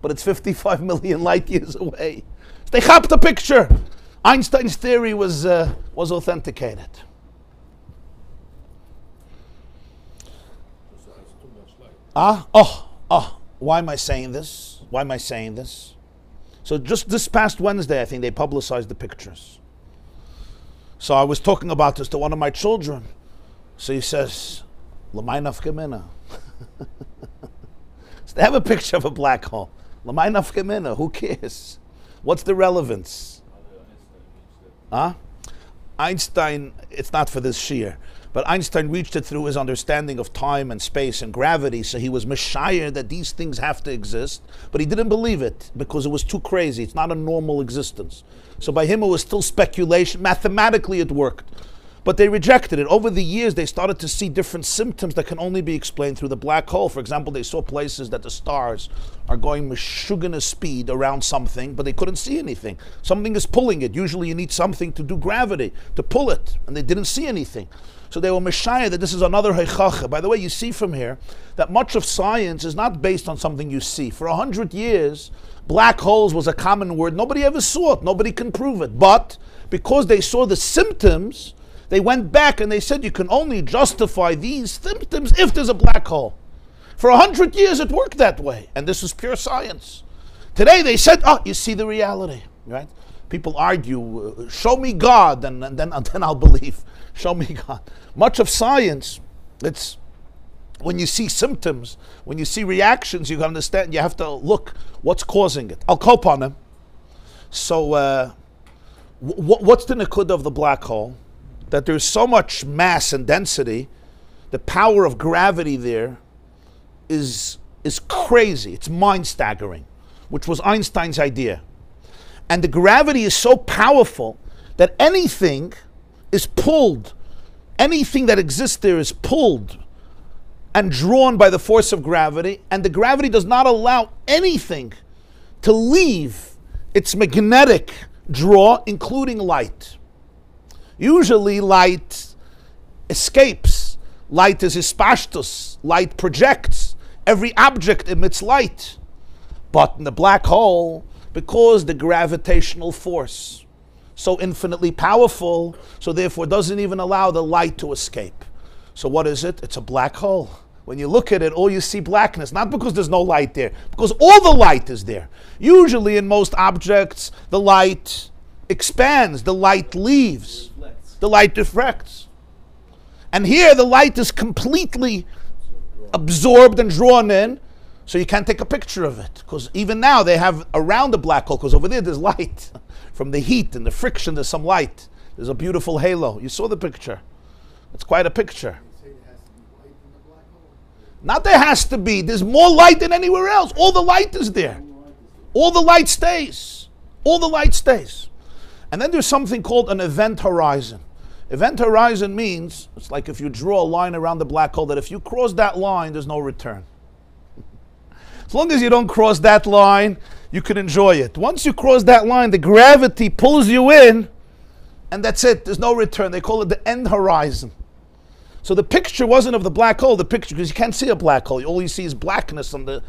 But it's 55 million light years away. They chapped the picture. Einstein's theory was authenticated. Why am I saying this? So just this past Wednesday, I think they publicized the pictures. So I was talking about this to one of my children. So he says, L'may nafka mina. So they have a picture of a black hole. L'may nafka mina, who cares? What's the relevance? Einstein, it's not for this shiur. But Einstein reached it through his understanding of time and space and gravity, so he was mashayir that these things have to exist, but he didn't believe it because it was too crazy. It's not a normal existence. So by him it was still speculation. Mathematically it worked. But they rejected it. Over the years they started to see different symptoms that can only be explained through the black hole. For example, they saw places that the stars are going meshugana speed around something, but they couldn't see anything. Something is pulling it. Usually you need something to do gravity, to pull it, and they didn't see anything. So they were meshayah that this is another heichacha. By the way, you see from here that much of science is not based on something you see. For 100 years, black holes was a common word. Nobody ever saw it. Nobody can prove it. But because they saw the symptoms, they went back and they said you can only justify these symptoms if there's a black hole. For 100 years it worked that way. And this is pure science. Today they said, you see the reality. Right? People argue, show me God, and then I'll believe. Show me God. Much of science It's when you see symptoms, when you see reactions, you can understand. You have to look what's causing it. I'll call upon them. So, what's the nakuda of the black hole? That there's so much mass and density, the power of gravity there is crazy. It's mind-staggering, which was Einstein's idea. And the gravity is so powerful that anything is pulled. Anything that exists there is pulled and drawn by the force of gravity, and the gravity does not allow anything to leave its magnetic draw, including light. Usually light escapes. Light is hispashtus. Light projects. Every object emits light. But in the black hole, because the gravitational force so infinitely powerful, so therefore doesn't even allow the light to escape. So what is it? It's a black hole. When you look at it, all you see blackness, not because there's no light there, because all the light is there. Usually in most objects, the light expands, the light leaves, the light diffracts. And here the light is completely absorbed and drawn in, so you can't take a picture of it. Because even now they have around the black hole, because over there there's light. From the heat and the friction, there's some light. There's a beautiful halo. You saw the picture. It's quite a picture. Not there has to be. There's more light than anywhere else. All the light is there. All the light stays. All the light stays. And then there's something called an event horizon. Event horizon means, it's like if you draw a line around the black hole, that if you cross that line, there's no return. As long as you don't cross that line, you can enjoy it. Once you cross that line, the gravity pulls you in, and that's it. There's no return. They call it the end horizon. So the picture wasn't of the black hole, the picture, because you can't see a black hole. All you see is blackness on the,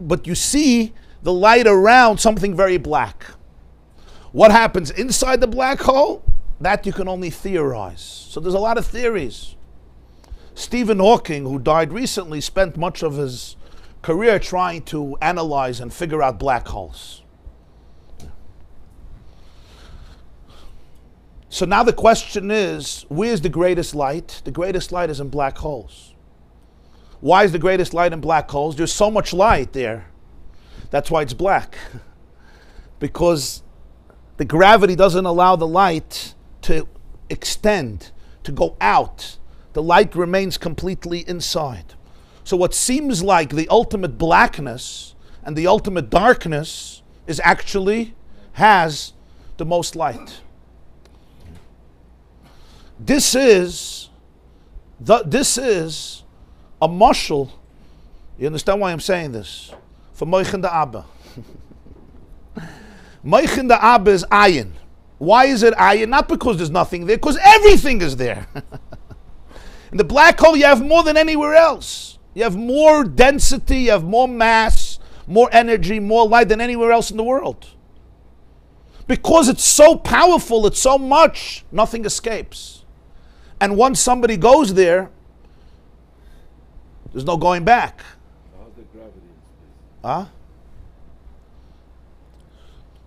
but you see the light around something very black. What happens inside the black hole? That you can only theorize. So there's a lot of theories. Stephen Hawking, who died recently, spent much of his career trying to analyze and figure out black holes. So now the question is, where's the greatest light? The greatest light is in black holes. Why is the greatest light in black holes? There's so much light there. That's why it's black. Because the gravity doesn't allow the light to extend, to go out. The light remains completely inside. So what seems like the ultimate blackness and the ultimate darkness is actually has the most light. This is a mashal. You understand why I'm saying this? For Moichin the Abba. Moichin the Abba is ayin. Why is it ayin? Not because there's nothing there, because everything is there. In the black hole, you have more than anywhere else. You have more density, you have more mass, more energy, more light than anywhere else in the world. Because it's so powerful, it's so much, nothing escapes. And once somebody goes there, there's no going back. How's the gravity in space? Huh?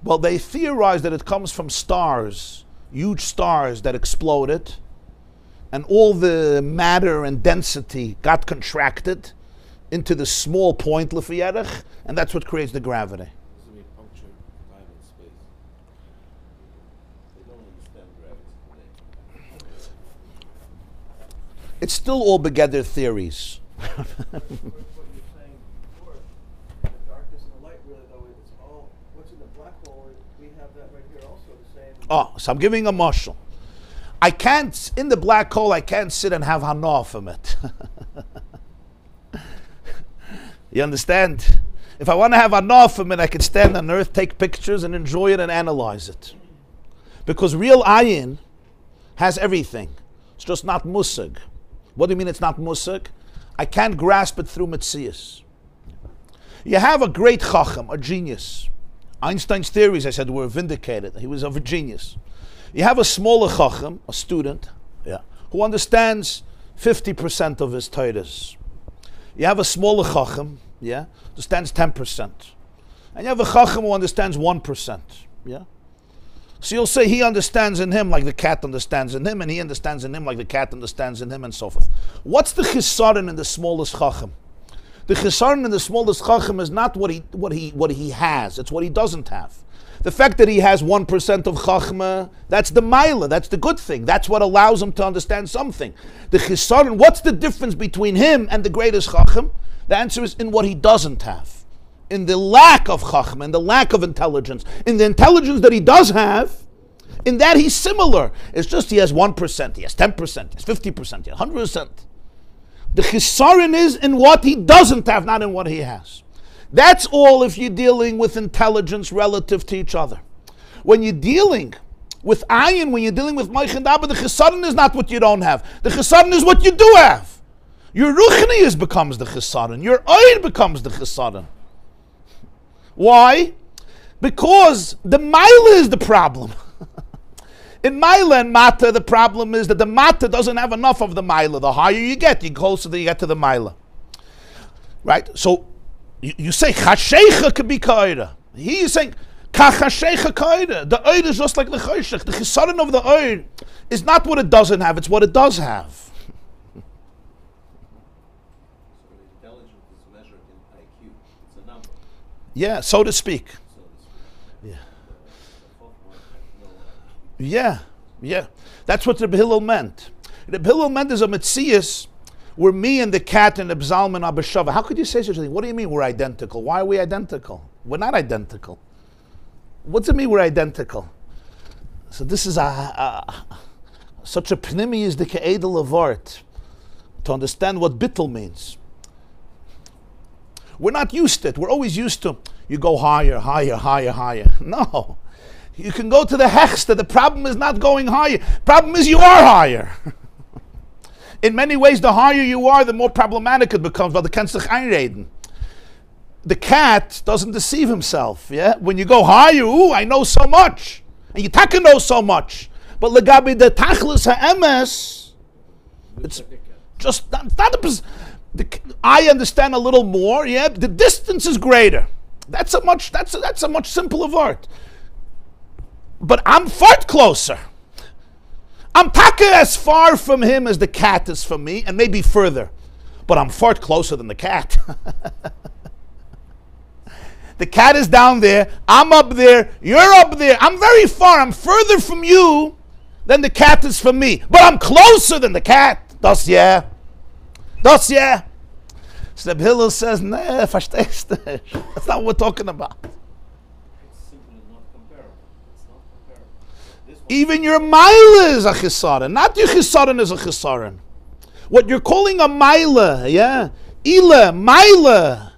Well, they theorize that it comes from stars, huge stars that exploded, and all the matter and density got contracted into the small point, Lefiyerech, and that's what creates the gravity. Does it mean puncture time and space? They don't understand gravity today. It's still all together theories. What you're saying before, the darkness and the light, really, though, it's all what's in the black hole. We have that right here also, the same. Oh, so I'm giving a mashal. I can't, in the black hole, I can't sit and have hana from it. You understand? If I want to have hana from it, I can stand on earth, take pictures, and enjoy it and analyze it. Because real ayin has everything. It's just not musig. What do you mean it's not musig? I can't grasp it through mitzias. You have a great chacham, a genius. Einstein's theories, I said, were vindicated. He was a genius. You have a smaller chacham, a student, who understands 50% of his Torahs. You have a smaller chacham, understands 10%. And you have a chacham who understands 1%. So you'll say he understands in him like the cat understands in him, and he understands in him like the cat understands in him, and so forth. What's the chisaron in the smallest chacham? The chisaron in the smallest chacham is not what he has, it's what he doesn't have. The fact that he has 1% of chachma, that's the maila, that's the good thing. That's what allows him to understand something. The chisaron, what's the difference between him and the greatest chacham? The answer is in what he doesn't have. In the lack of chachma, in the lack of intelligence, in the intelligence that he does have, in that he's similar. It's just he has 1%, he has 10%, he has 50%, he has 100%. The chisaron is in what he doesn't have, not in what he has. That's all if you're dealing with intelligence relative to each other. When you're dealing with ayin, when you're dealing with moich and daba, the chisaron is not what you don't have. The chisaron is what you do have. Your ruchnius becomes the chisaron. Your oid becomes the chisaron. Why? Because the maila is the problem. In maila and mata, the problem is that the mata doesn't have enough of the maila. The higher you get, the closer you get to the maila. Right? So you say chashecha could be ka'ira. He is saying kachashecha ka'ira. The oid is just like the chayshech. The chisaron of the oid is not what it doesn't have; it's what it does have. So the intelligence is measured in IQ. It's a number. Yeah, so to speak. So to speak. Yeah. The fourth one has no IQ. Yeah. That's what Rabbi Hillel meant. Rabbi Hillel meant is a metzias where me and the cat and Reb Zalman are b'shava. How could you say such a thing? What do you mean we're identical? Why are we identical? We're not identical. What's it mean we're identical? So this is such a pnimi is the ke'edel of art to understand what bittul means. We're not used to it. We're always used to you go higher, higher, higher, higher. No. You can go to the hechsta. The problem is not going higher. Problem is you are higher. In many ways, the higher you are, the more problematic it becomes. But the cat doesn't deceive himself. Yeah, when you go higher, ooh, I know so much, and you taka know so much. But legabi the tachlis ha'emes, it's just not I understand a little more. Yeah, the distance is greater. That's a much simpler art. But I'm far closer. I'm taka as far from him as the cat is from me, and maybe further. But I'm far closer than the cat. The cat is down there, I'm up there, you're up there. I'm very far, I'm further from you than the cat is from me. But I'm closer than the cat. Das yeah. Das yeah. So the Hillel says, nah, verstehst du? That's not what we're talking about. Even your maila is a chisaron, not your chisaron is a chisaron. What you're calling a maila, yeah, ila, maila.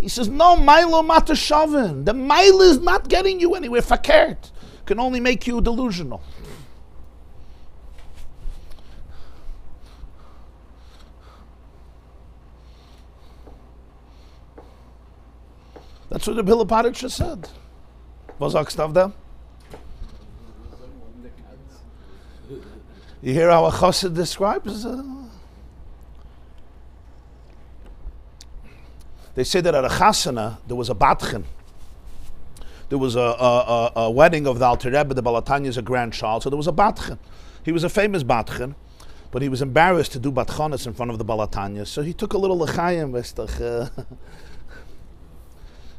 He says, no, maila matashavin. The maila is not getting you anywhere. Fakert can only make you delusional. That's what the Bilaparitcha said. Was sagst du auf dem? You hear how a chassid describes? They say that at a chasana there was a batchen. There was a wedding of the Alter Rebbe, the Balatanya's a grandchild, so there was a batchen. He was a famous batchen, but he was embarrassed to do batchanas in front of the Balatanya, so he took a little lechayim,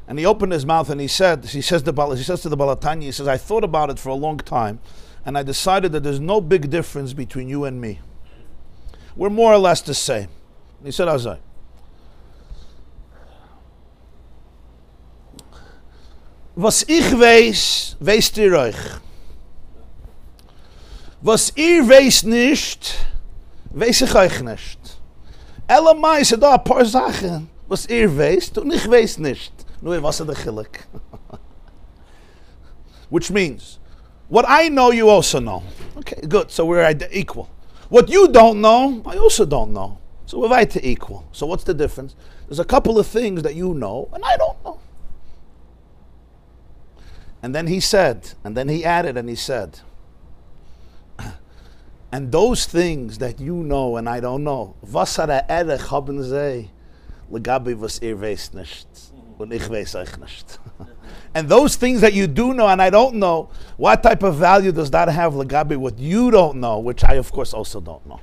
and he opened his mouth and he says to the Balatanya, he says, I thought about it for a long time, and I decided that there's no big difference between you and me. We're more or less the same. He said, Azai. Was ich weiß, weißt ihr euch. Was ihr weiß nicht, weiß ich euch nicht. Ellamai ist da ein paar Sachen, was ihr weißt und ich weiß nicht. Nur was ist der Chilik? Which means, what I know, you also know. Okay, good. So we're equal. What you don't know, I also don't know. So we're right to equal. So what's the difference? There's a couple of things that you know and I don't know. And then he said, and then he added and he said, and those things that you know and I don't know, was erech haben sie, legabi was ihr weißt nicht, und ich weiß euch nicht. And those things that you do know and I don't know, what type of value does that have, Lagabi, what you don't know, which I, of course, also don't know?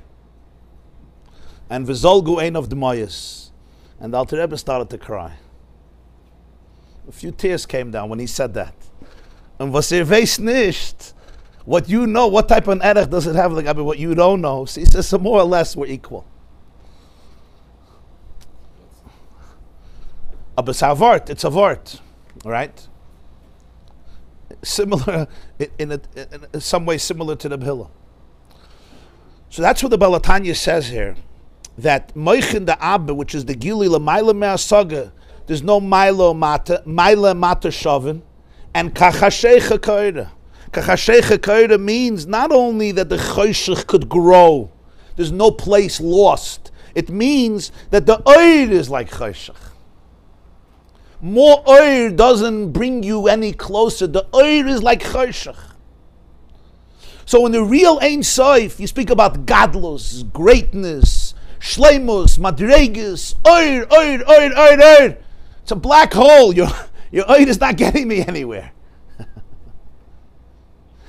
And V'zolgu ein of D'mayas. And the Alter Rebbe started to cry. A few tears came down when he said that. And was weiß nicht, what you know, what type of erech does it have, Lagabi, what you don't know? So he says, so more or less, we're equal. But it's a vort, right? Similar, in some way similar to the B'hillah. So that's what the Balatanya says here, that Moichin the Abba, which is the Gili L'mayla Me'asaga, there's no Maila Mata Shavin, and Kachashecha Koira. Kachashecha Koira means not only that the Choshech could grow, there's no place lost, it means that the Oir is like Choshech. More oir doesn't bring you any closer. The oir is like choshech. So in the real Ein Sof, you speak about gadlus, greatness, shleimus, madregas, oir. It's a black hole. Your oir is not getting me anywhere.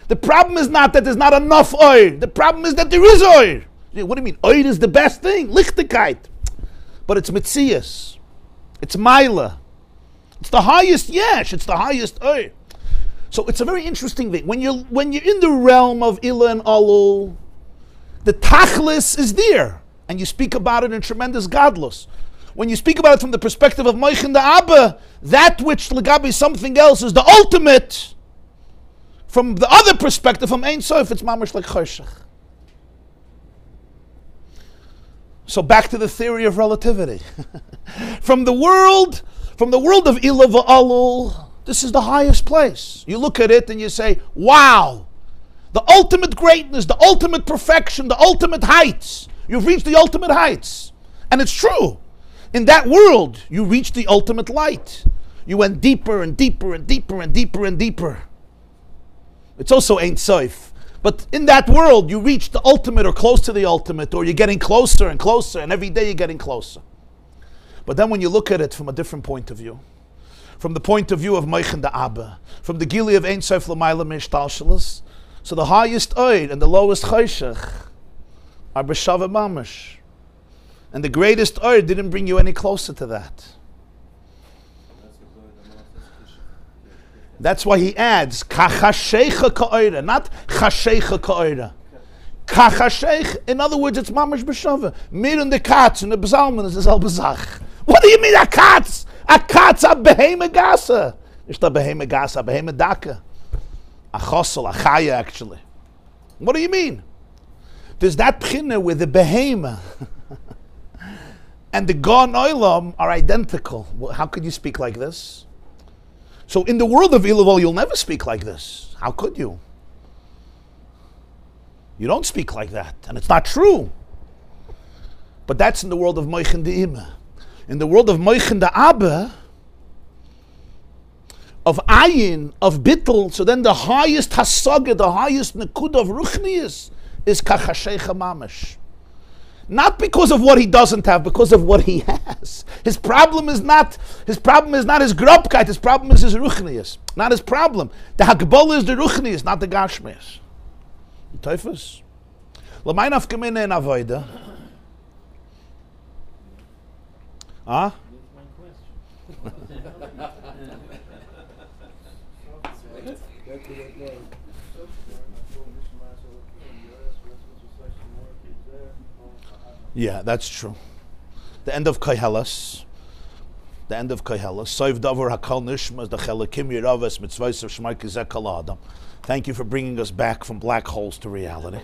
The problem is not that there's not enough oir. The problem is that there is oir. What do you mean? Oir is the best thing, lichtigkeit. But it's mitzias. It's maila. It's the highest yesh. It's the highest oir. So it's a very interesting thing. When you're in the realm of Ila and Alul, the tachlis is there, and you speak about it in tremendous gadlus. When you speak about it from the perspective of Moichin the Abba, that which Lagabi something else is the ultimate. From the other perspective, from Ein Sof, it's mamash like choshech. So back to the theory of relativity. From the world of Ila v'Alul, this is the highest place. You look at it and you say, wow, the ultimate greatness, the ultimate perfection, the ultimate heights. You've reached the ultimate heights. And it's true. In that world, you reached the ultimate light. You went deeper and deeper and deeper and deeper and deeper. It's also Ein Sof. But in that world, you reach the ultimate or close to the ultimate, or you're getting closer and closer, and every day you're getting closer. But then when you look at it from a different point of view, from the point of view of Moichin the Abba, from the Gili of Ein Sof L'mayla Mishtalshalas, so the highest Oid and the lowest Choshech are B'Shava Mamash. And the greatest Oid didn't bring you any closer to that. That's why he adds, Kachashecha Ka'oira, not Chashecha Ka'oira. Kachasheich, in other words, it's Mamash B'Shava. Mir and the Katz and the B'Zalman is the selbe Zach. What do you mean a Katz? A Katz, a Behema Gasa. It's a Behema Gasa, a Behema Daka. A Chosel, a Chaya, actually. What do you mean? There's that Pchina where the Behema and the Gon Oilam are identical. Well, how could you speak like this? So in the world of Ilavol, you'll never speak like this. How could you? You don't speak like that, and it's not true. But that's in the world of Moichin the Ima. In the world of Moichin the Abba, of Ayin, of Bittel, so then the highest Hasaga, the highest Nekud of Ruchnius is Kachashecha Mamash. Not because of what he doesn't have, because of what he has. His problem is not his Grobkeit, his problem is his Ruchnius. Not his problem. The Hagbala is the Ruchnius, not the Gashmias. Teufels. L'mayn afkamina in avoida. Ah? Yeah, that's true. The end of Koheles. The end of Koheles. Soiv davar hakal nishmas the chelakim yiravas mitzvahs of shmai kizeh kol adam. Thank you for bringing us back from black holes to reality.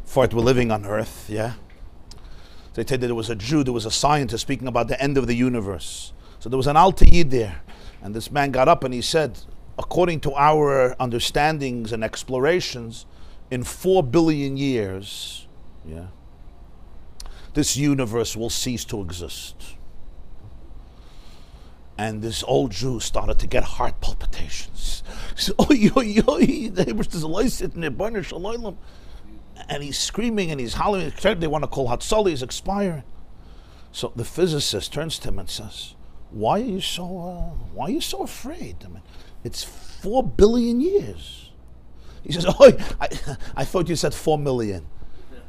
For it, we're living on Earth, yeah? They said that there was a Jew, there was a scientist speaking about the end of the universe. So there was an Alter Yid there, and this man got up and he said, according to our understandings and explorations, in 4 billion years, yeah, this universe will cease to exist. And this old Jew started to get heart palpitations. So, and he's screaming and he's hollering. They want to call Hatzali, he's expiring. So the physicist turns to him and says, why are you so afraid? I mean, it's 4 billion years. He says, oh, I thought you said 4 million.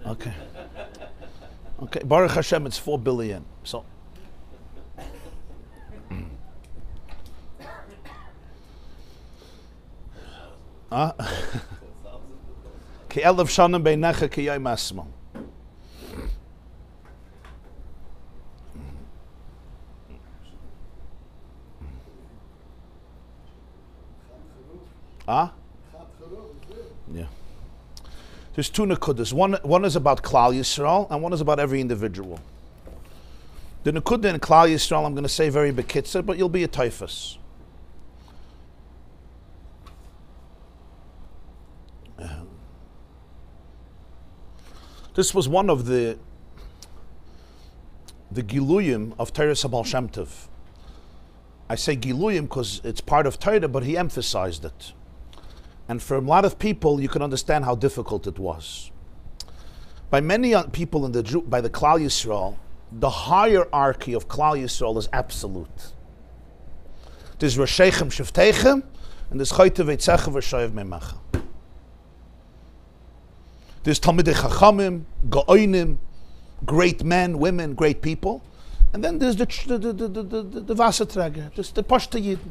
Okay. Okay, Baruch Hashem, it's 4 billion. So, Ki elef shanim beinecha ki yom asmo. Yeah. There's two nekudas. One is about Klal Yisrael, and one is about every individual. The nekuda in Klal Yisrael, I'm going to say very bekitzer, but you'll be a typhus. This was one of the giluyim of Torah Baal Shem Tov. I say giluyim because it's part of Torah, but he emphasized it. And for a lot of people, you can understand how difficult it was. By many people by the Klal Yisrael, the hierarchy of Klal Yisrael is absolute. There's Roshechem Shiftechem, and there's Chayte Veitzecha V'Shoyev Meimecha. There's Talmidei Chachamim, Gaonim, great men, women, great people. And then there's the Wasserträger, there's the Pashta Yidden.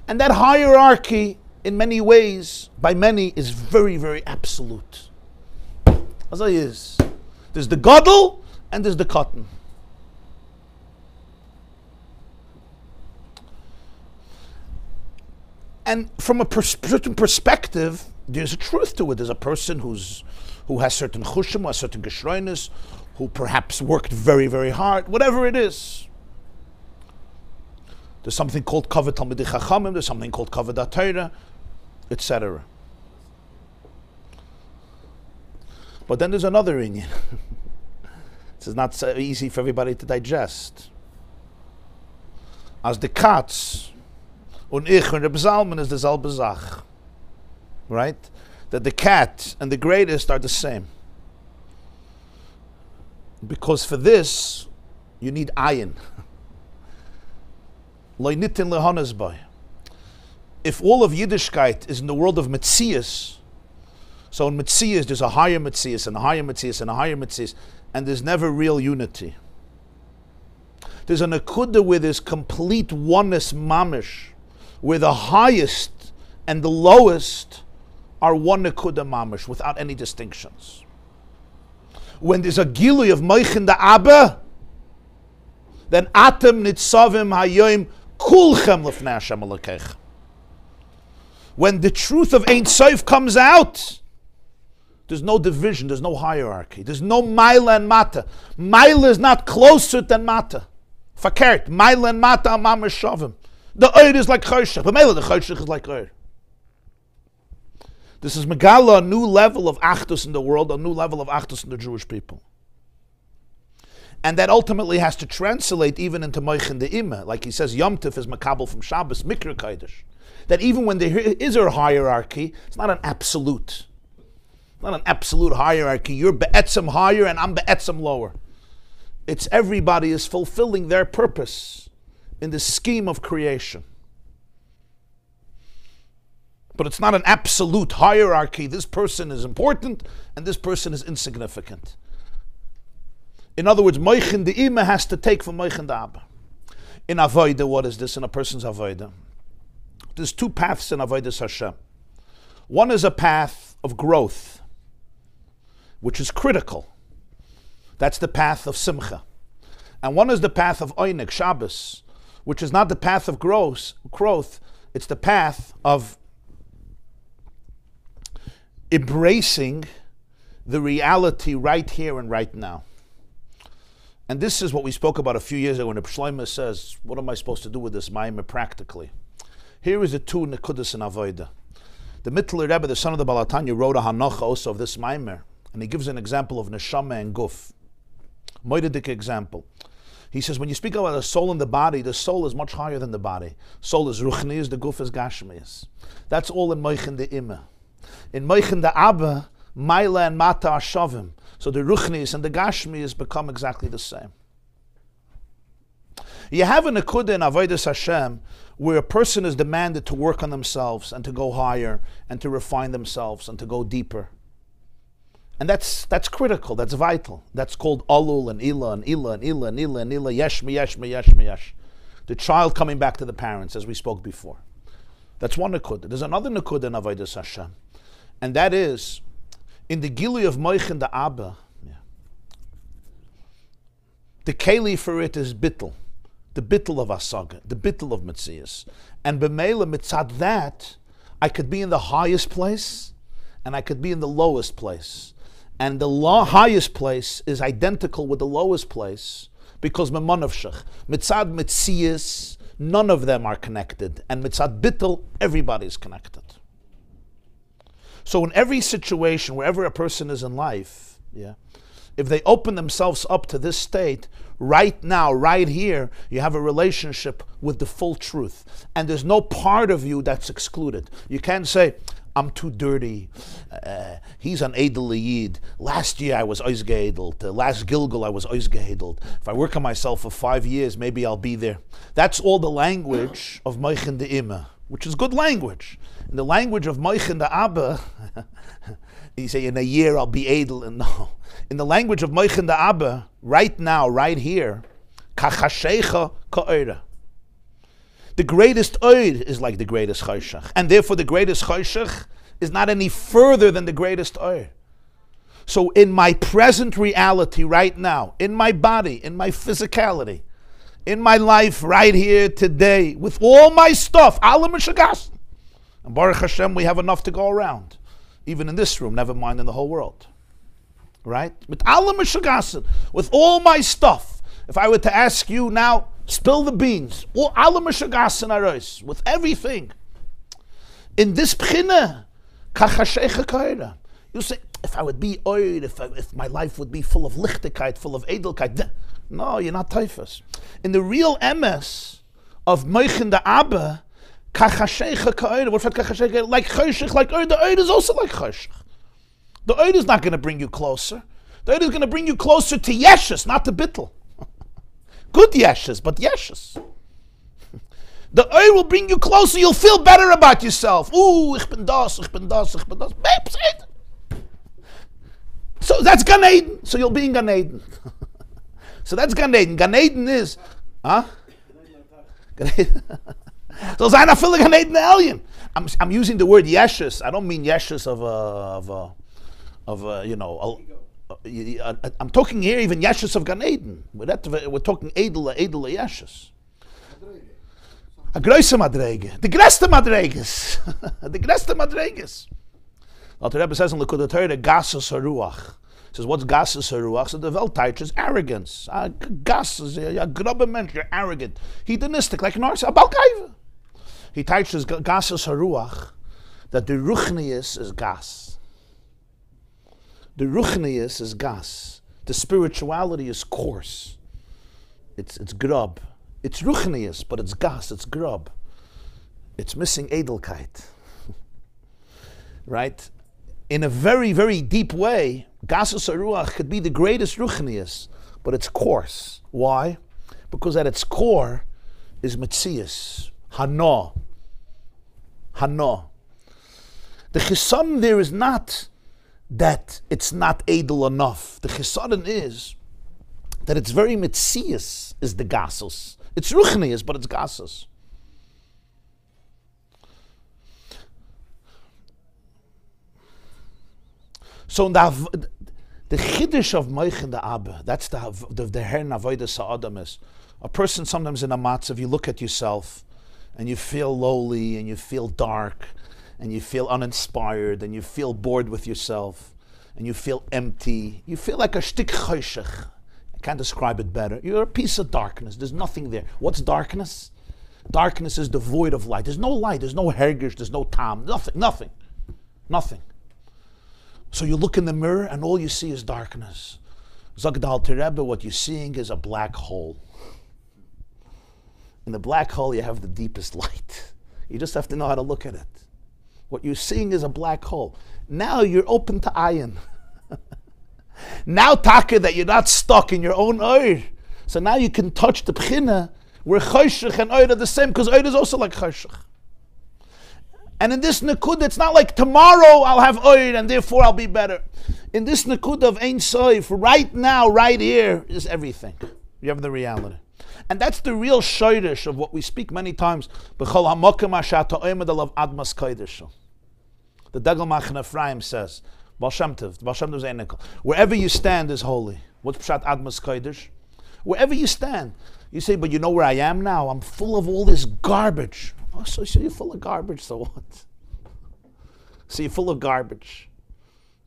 And that hierarchy, in many ways, by many, is very, very absolute. As it is. There's the Gadol and there's the Cotton. And from a certain perspective, there's a truth to it. There's a person who has certain chushim, who has certain geshroinus, who perhaps worked very, very hard, whatever it is. There's something called Kavod Talmidei Chachamim, there's something called Kavod HaTorah, etc. But then there's another inyan. This is not so easy for everybody to digest. As the Katz, und ich und Reb Zalman is the selbe Zach. Right? That the cat and the greatest are the same. Because for this, you need ayin. Lo nitin lehonas boy. If all of Yiddishkeit is in the world of Metzias, so in Metzias there's a higher Metzias and a higher Metzias and a higher Metzias, and there's never real unity. There's an akuda where there's complete oneness mamish, where the highest and the lowest are one nekuda mamish without any distinctions. When there's a gilui of moichin da Abba, then atem nitzavim hayoim kulchem lefnei Hashem Elokeich. When the truth of Ein Sof comes out, there's no division, there's no hierarchy, there's no Maila and Mata. Maila is not closer than Mata. Fakert, Maila and Mata are mamish shavim. The Oir is like Choshech, but Maila the Choshech is like Oir. This is Megala, a new level of Achdus in the world, a new level of Achdus in the Jewish people. And that ultimately has to translate even into Moichin de Ima. Like he says, Yom Tov is Makabel from Shabbos, Mikra Kodesh. That even when there is a hierarchy, it's not an absolute. Not an absolute hierarchy. You're Be'etzem higher and I'm Be'etzem lower. It's everybody is fulfilling their purpose in the scheme of creation. But it's not an absolute hierarchy. This person is important and this person is insignificant. In other words, Moichin de Ima has to take from Moichin de Abba. In Avodah, what is this in a person's Avodah? There's two paths in Avodah Hashem. One is a path of growth, which is critical. That's the path of Simcha. And one is the path of Oinik, Shabbos, which is not the path of growth. It's the path of embracing the reality right here and right now. And this is what we spoke about a few years ago when Reb Shlomo says, what am I supposed to do with this Maimer practically? Here is the two Nekudas in Avodah. The Mittler Rebbe, the son of the Balatanya, wrote a Hanocha also of this Maimer, and he gives an example of Neshama and Guf. Moededik example. He says, when you speak about the soul and the body, the soul is much higher than the body. Soul is Ruchnius, the Guf is Gashmius. That's all in Moichin de Ima. In Moichin de Abba, Maila and Mata are Shavim. So the Ruchnius and the Gashmius become exactly the same. You have a nekuda in Avodas Hashem where a person is demanded to work on themselves and to go higher and to refine themselves and to go deeper. And that's critical, that's vital. That's called Alul and Ila and Ila and Ila and Ila and Ila, Yesh me, Yesh me, Yesh me, Yesh. The child coming back to the parents, as we spoke before. That's one nekuda. There's another nekuda in Avodas Hashem. And that is, in the Gili of Moich and the Abba, the keli for it is bittul, the bittul of asaga, the bittul of mitzias. And b'meila mitzad that, I could be in the highest place, and I could be in the lowest place. And the highest place is identical with the lowest place, because memanavshach, mitzad mitzias, none of them are connected. And mitzad bittul, everybody is connected. So in every situation, wherever a person is in life, if they open themselves up to this state, right now, right here, you have a relationship with the full truth. And there's no part of you that's excluded. You can't say, I'm too dirty. He's an Edel Yid. Last year I was Oizgeedelt. Last Gilgal I was Oizgeedelt. If I work on myself for 5 years, maybe I'll be there. That's all the language of Moich the Ima, which is good language. In the language of Moich the Abba, you say, in a year I'll be Edel. And no. In the language of Moich the Abba, right now, right here, Kachashecha Ka'ira. The greatest oid is like the greatest choshech. And therefore the greatest choshech is not any further than the greatest oid. So in my present reality right now, in my body, in my physicality, in my life right here today, with all my stuff, alam shagas. And Baruch Hashem, we have enough to go around. Even in this room, never mind in the whole world. Right? With alam shagasin, with all my stuff. If I were to ask you now, spill the beans, all alam shagasin aros, with everything. In this pchina, kachashecha kaira. You say, if I would be oid, if my life would be full of lichtigkeit, full of edelkeit, no, you're not typhus. In the real MS of Moich the Abba, kachashecha kaira. What if kachashecha like choshech, like oid? The oid is also like choshech. The oid is not going to bring you closer. The oid is going to bring you closer to yeshus, not to bittul. Good yeshus, but yeshus. The oid will bring you closer. You'll feel better about yourself. Ooh, ich bin das, ich bin das, ich bin das. So that's Gan Eden. So you'll be in Gan Eden. So that's Gan Eden. Gan Eden is, huh? Gan Eden. So it's not feeling Gan Eden alien. I'm using the word yeshus. I don't mean yeshus I'm talking here even yeshus of Gan Eden. We're talking edel yeshus. A große madrege, the größte madreges, the größte madreges. The Rebbe says in Likud Torah, gasus haruach. He says, what's gasus haruach? So the Welt teaches arrogance. Gasus, a grubber mensch, you're arrogant. Hedonistic, like Narsa, a balkaiva. He teaches gasus haruach, that the ruchnius is gas. The ruchnius is gas. The spirituality is coarse. It's grub. It's ruchnius, but it's gas, it's grub. It's missing edelkeit. Right? In a very, very deep way, gasus haruach could be the greatest ruchnius, but it's coarse. Why? Because at its core is metzias, hano. Hano. The chisaron there is not that it's not edel enough. The chisaron is that it's very metzias is the gasus. It's ruchnius, but it's gasus. So in the chiddush of Moich the Abba, that's the her avodas ha'adam is. A person sometimes in a matzav, you look at yourself and you feel lowly and you feel dark and you feel uninspired and you feel bored with yourself and you feel empty. You feel like a shtik choshech. I can't describe it better. You're a piece of darkness. There's nothing there. What's darkness? Darkness is devoid of light. There's no light. There's no hergish. There's no tam. Nothing. So you look in the mirror and all you see is darkness. Zagdal Rebbe, what you're seeing is a black hole. In the black hole you have the deepest light. You just have to know how to look at it. What you're seeing is a black hole. Now you're open to ayin. Now taka that you're not stuck in your own oir. So now you can touch the pchina Where Choshech and Oid are the same, because Oid is also like Choshech. And in this Nakud, it's not like tomorrow I'll have Oid and therefore I'll be better. In this Nakud of Ein Sof, right now, right here, is everything. You have the reality. And that's the real shayrish of what we speak many times. B'chol ha'mokim asher ta'omed alav admas kodesh. The Degel Machan Ephraim says, Baal Shem Tov is Einikol. Wherever you stand is holy. What's Pshat Admas Kodesh? Wherever you stand. You say, but you know where I am now? I'm full of all this garbage. Oh, so you're full of garbage, so what? So you're full of garbage.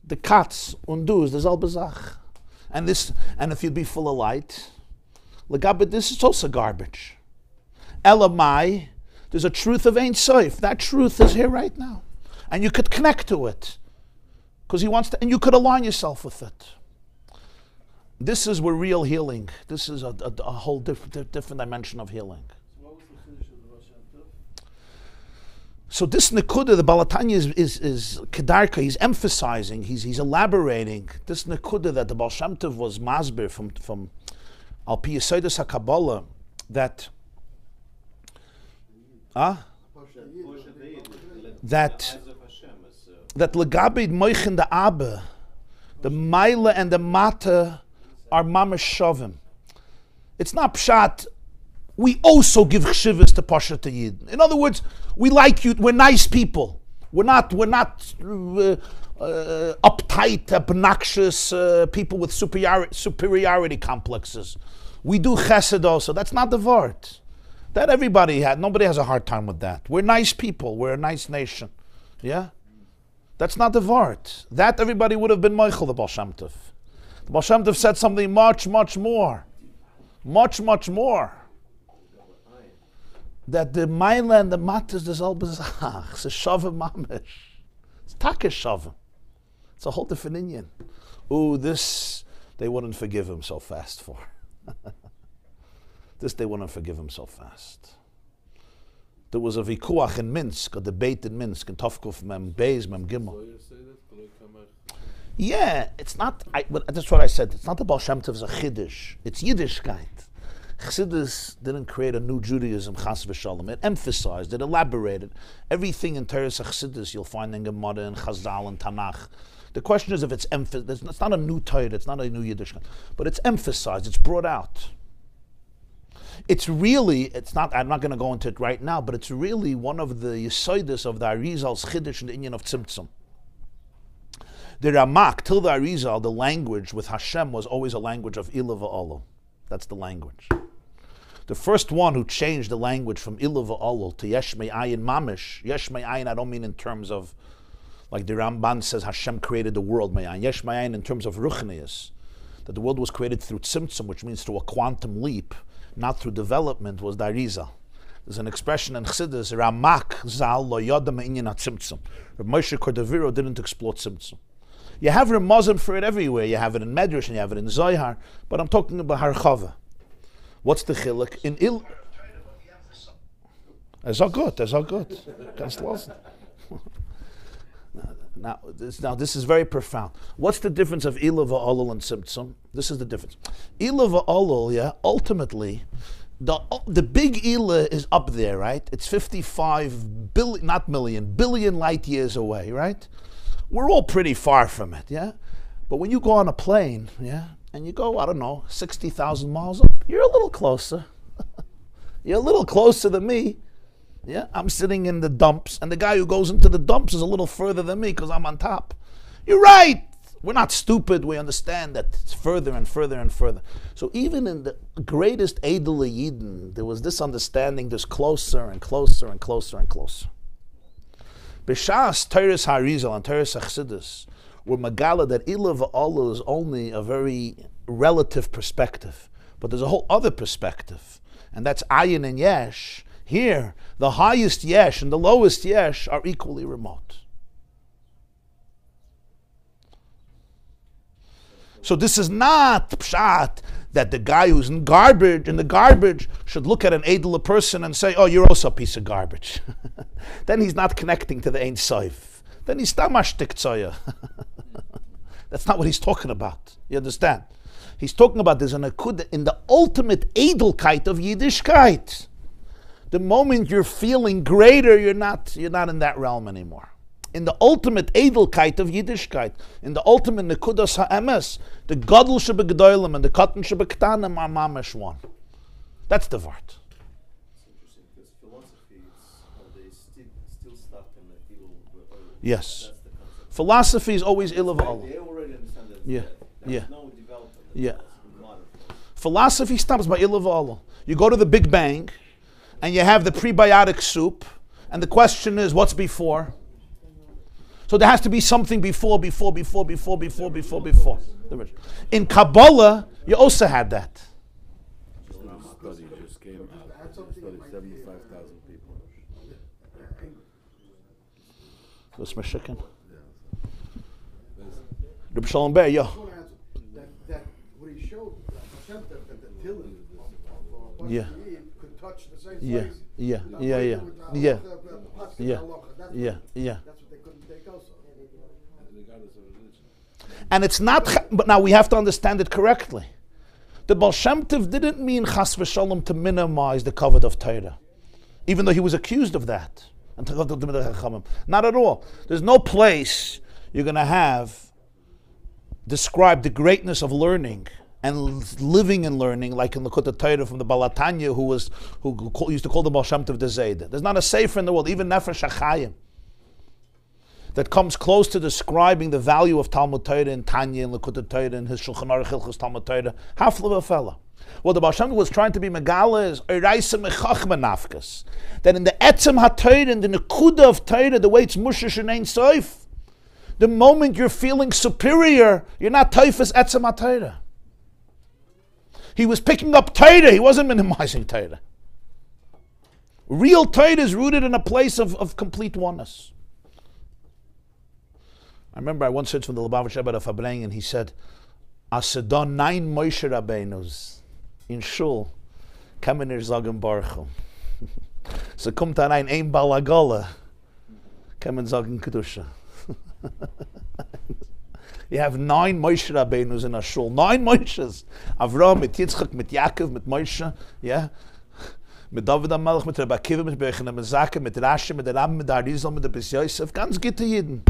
The Katz, Unduz, there's Al Bazach. And if you'd be full of light, Lagabit, this is also garbage. Elamai, there's a truth of Ein Sof. That truth is here right now. And you could connect to it. Because he wants to, and you could align yourself with it. This is where real healing, this is a whole different dimension of healing. So what was the finish of the Baal Shem Tov? So this Nekuda, the Balatanya is Kedarka, he's emphasizing, he's elaborating. This Nekuda that the Baal Shem Tov was masbir from Al Pi Yesodus HaKabbalah, that Legabid Moichin the Abba, the Maila and the Mata are Mamash Shovim. It's not Pshat, we also give Chshivas to Pashat Yid. In other words, we like you, we're nice people. We're not uptight, obnoxious people with superiority complexes. We do chesed also. That's not the word. That everybody had. Nobody has a hard time with that. We're nice people. We're a nice nation. Yeah? That's not the word. That everybody would have been Meichel, the Baal Shem Tov. The Baal Shem Tov said something much, much more. Much, much more. That the Maila and the Matas is all bizarre. It's a Shavim Mamish. It's Takesh Shavim. It's a whole different Indian. Ooh, this they wouldn't forgive him so fast for. This they wouldn't forgive him so fast. There was a vikuach in Minsk, a debate in Minsk, in Tovkuf Mem Beis Mem Gimel. Yeah, it's not, that's what I said, it's not the Baal Shem Tov's a Chiddush, it's Yiddishkeit. Chassidus didn't create a new Judaism, Chas v'Shalom. It emphasized, it elaborated. Everything in Teres Chassidus you'll find in Gemara and Chazal and Tanakh. The question is if it's emphasized. It's not a new Torah, it's not a new Yiddishkeit, but it's emphasized, it's brought out. It's really, it's not, I'm not going to go into it right now, but it's really one of the Yesodis of the Arizal's Chiddush in the Inyan of Tzimtzum. The Ramak, till the Arizal, the language with Hashem was always a language of Ilah v'Olol. That's the language. The first one who changed the language from Ilah v'Olol to Yesh Me'ayin Mamish, Yesh Me'ayin I don't mean in terms of, like the Ramban says Hashem created the world, Me'ayin. Yesh Me'ayin in terms of Ruchnius, that the world was created through Tzimtzum, which means through a quantum leap, not through development, was the Arizal. There's an expression in Chassidus, Ramak Zal Lo Yoda Me'inyan HaTzimtzum. Reb Moshe Cordovero didn't explore Tzimtzum. You have Ramazim for it everywhere. You have it in Medrash and you have it in Zohar, but I'm talking about Harchava. What's the chiluk? In Il... That's all good, that's all good. Ganz lassen. Now, this is very profound. What's the difference of Ilah v'Olol and Tzimtzum? This is the difference. Ilah v'Olol, yeah, ultimately, the big Ilah is up there, right? It's 55 billion, not million, billion light years away, right? We're all pretty far from it, yeah? But when you go on a plane, yeah, and you go, I don't know, 60,000 miles up, you're a little closer. You're a little closer than me. Yeah, I'm sitting in the dumps, and the guy who goes into the dumps is a little further than me because I'm on top. You're right. We're not stupid. We understand that it's further and further and further. So even in the greatest Eidel Yidden, there was this understanding just closer and closer and closer and closer. B'shas Teres Harizal and Teres Chassidus were Megala that Ilah v'Olol is only a very relative perspective. But there's a whole other perspective, and that's Ayin and Yesh. Here, the highest Yesh and the lowest Yesh are equally remote. So this is not pshat that the guy who's in the garbage should look at an edel person and say, oh, you're also a piece of garbage. Then he's not connecting to the Ein Sof. Then he's tamash tiktsoya. That's not what he's talking about. You understand? He's talking about there's an akud in the ultimate edelkeit of Yiddishkeit. The moment you're feeling greater, you're not in that realm anymore. In the ultimate edelkeit of Yiddishkeit, in the ultimate nekudas ha'emes, the gadol shebegdolim and the katan shebektanim are mamash one. That's the vart. It's interesting because philosophies, they still stuck in the evil. Yes. That's the concept. Philosophy is always ill. They already understand that. Yeah. There's Yeah. no development. Yeah. In modern philosophy. Philosophy stops by ilav. You go to the Big Bang, and you have the prebiotic soup, and the question is, what's before? So there has to be something before. In Kabbalah, you also had that. Study just came out. Studied 75,000 people. Was Meshikin? Rabbi Shalom Ber, yeah. That what he showed, that the tilling of Yeah. could touch the same Yeah, place. yeah, Now, yeah, yeah, with, yeah, the plastic yeah, halacha, that's yeah, what- yeah. That's what they couldn't take also. Regardless of religion. And it's not, but now we have to understand it correctly. The Baal Shem Tov didn't mean chas v'shalom to minimize the kavod of Torah, even though he was accused of that. Not at all. There's no place you're going to have describe the greatness of learning and living and learning, like in the Likutei Torah from the Balatanya, who used to call the Baal Shem Tov the Zayd. There's not a sefer in the world, even Nefesh HaChaim, that comes close to describing the value of Talmud Torah and Tanya and Likutei Torah and his Shulchan Aruch Hilchos Talmud Torah. Half of a fella. What the Baal Shem Tov was trying to be megala is Eiraisa Mechachma Nafkas, that in the Etzem HaTorah, in the Nekuda of Torah, the way it's Mushish and Ein Sof, the moment you're feeling superior, you're not Taifas Etzem HaTorah. He was picking up Torah, he wasn't minimizing Torah. Real Torah is rooted in a place of complete oneness. I remember I once heard from the Lubavitch Rebbe of Fabrengen, and he said, Asedon 9 Moshe Rabbeinus in Shul, kamen sagen Baruch. So kommt da rein ein Balagola, kamen sagen Kedusha. You have 9 Moshe Rabbeinus in a Shul, 9 Moshes. Avraham, mit Yitzchak, mit Yaakov, mit Moshe, yeah? Mit David HaMelech, mit Rabbi Akiva, mit Bechina Mezake, mit Rashi, mit Rabbi, mit Arizal, mit Bis Yosef, ganz gitte Yidden.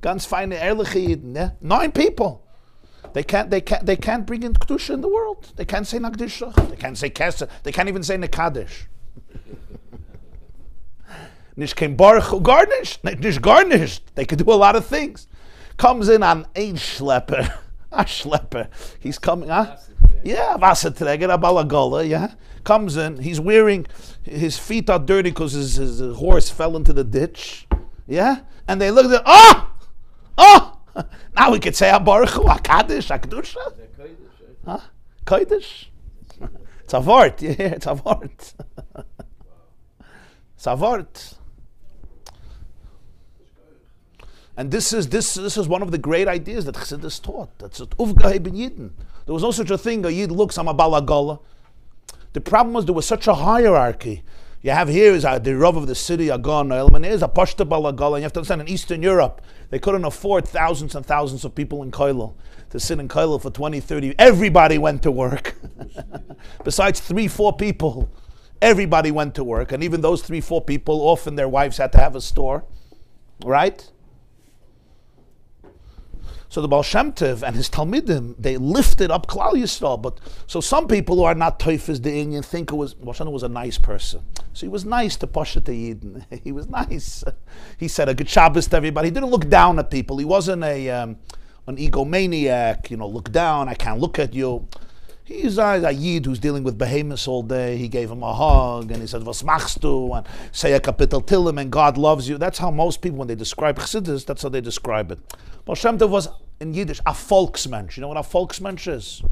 Ganz feine, ehrliche Yidden, yeah? 9 people. They can't bring in Kedusha in the world. They can't say Nagdisha. They can't say Kesser. They can't even say Nekadish. Nicht kein Baruch, garnished. Nicht garnished. They could do a lot of things. Comes in on a schlepper. A schlepper. He's coming, huh? Yeah, Wasserträger, a balagola, yeah. Comes in, he's wearing, his feet are dirty because his horse fell into the ditch. Yeah? And they look at, oh! Now we could say a Baruch Hu, a Kaddish, a Kedusha. Huh? Kodesh? It's a word, yeah, it's a word. It's a word. And this is one of the great ideas that Chassidus taught. That's what Ufgahei ben Yidden. There was no such a thing, a Yid looks, I'm a Balagola. The problem was there was such a hierarchy. You have here is the Rav of the city, Agon, and here's a Pashta Balagola. And you have to understand, in Eastern Europe, they couldn't afford thousands and thousands of people in Koilel to sit in Koilel for 20, 30. Everybody went to work. Besides 3-4 people, everybody went to work. And even those 3-4 people, often their wives had to have a store. Right? So the Baal Shem Tov and his Talmidim, they lifted up Klal Yisrael. But so some people who are not Teufels the Indian think Baal Shem Tov was a nice person. So he was nice to Pashat Yidden. He was nice. He said a good Shabbos to everybody. He didn't look down at people. He wasn't an egomaniac. Look down. I can't look at you. He's a Yid who's dealing with behemoths all day. He gave him a hug and he said, "Was machst du?" and say a kapitel tillim and God loves you. That's how most people, when they describe Chassidus, that's how they describe it. Baal Shem Tov was, in Yiddish, a volksmensch. You know what a volksmensch is?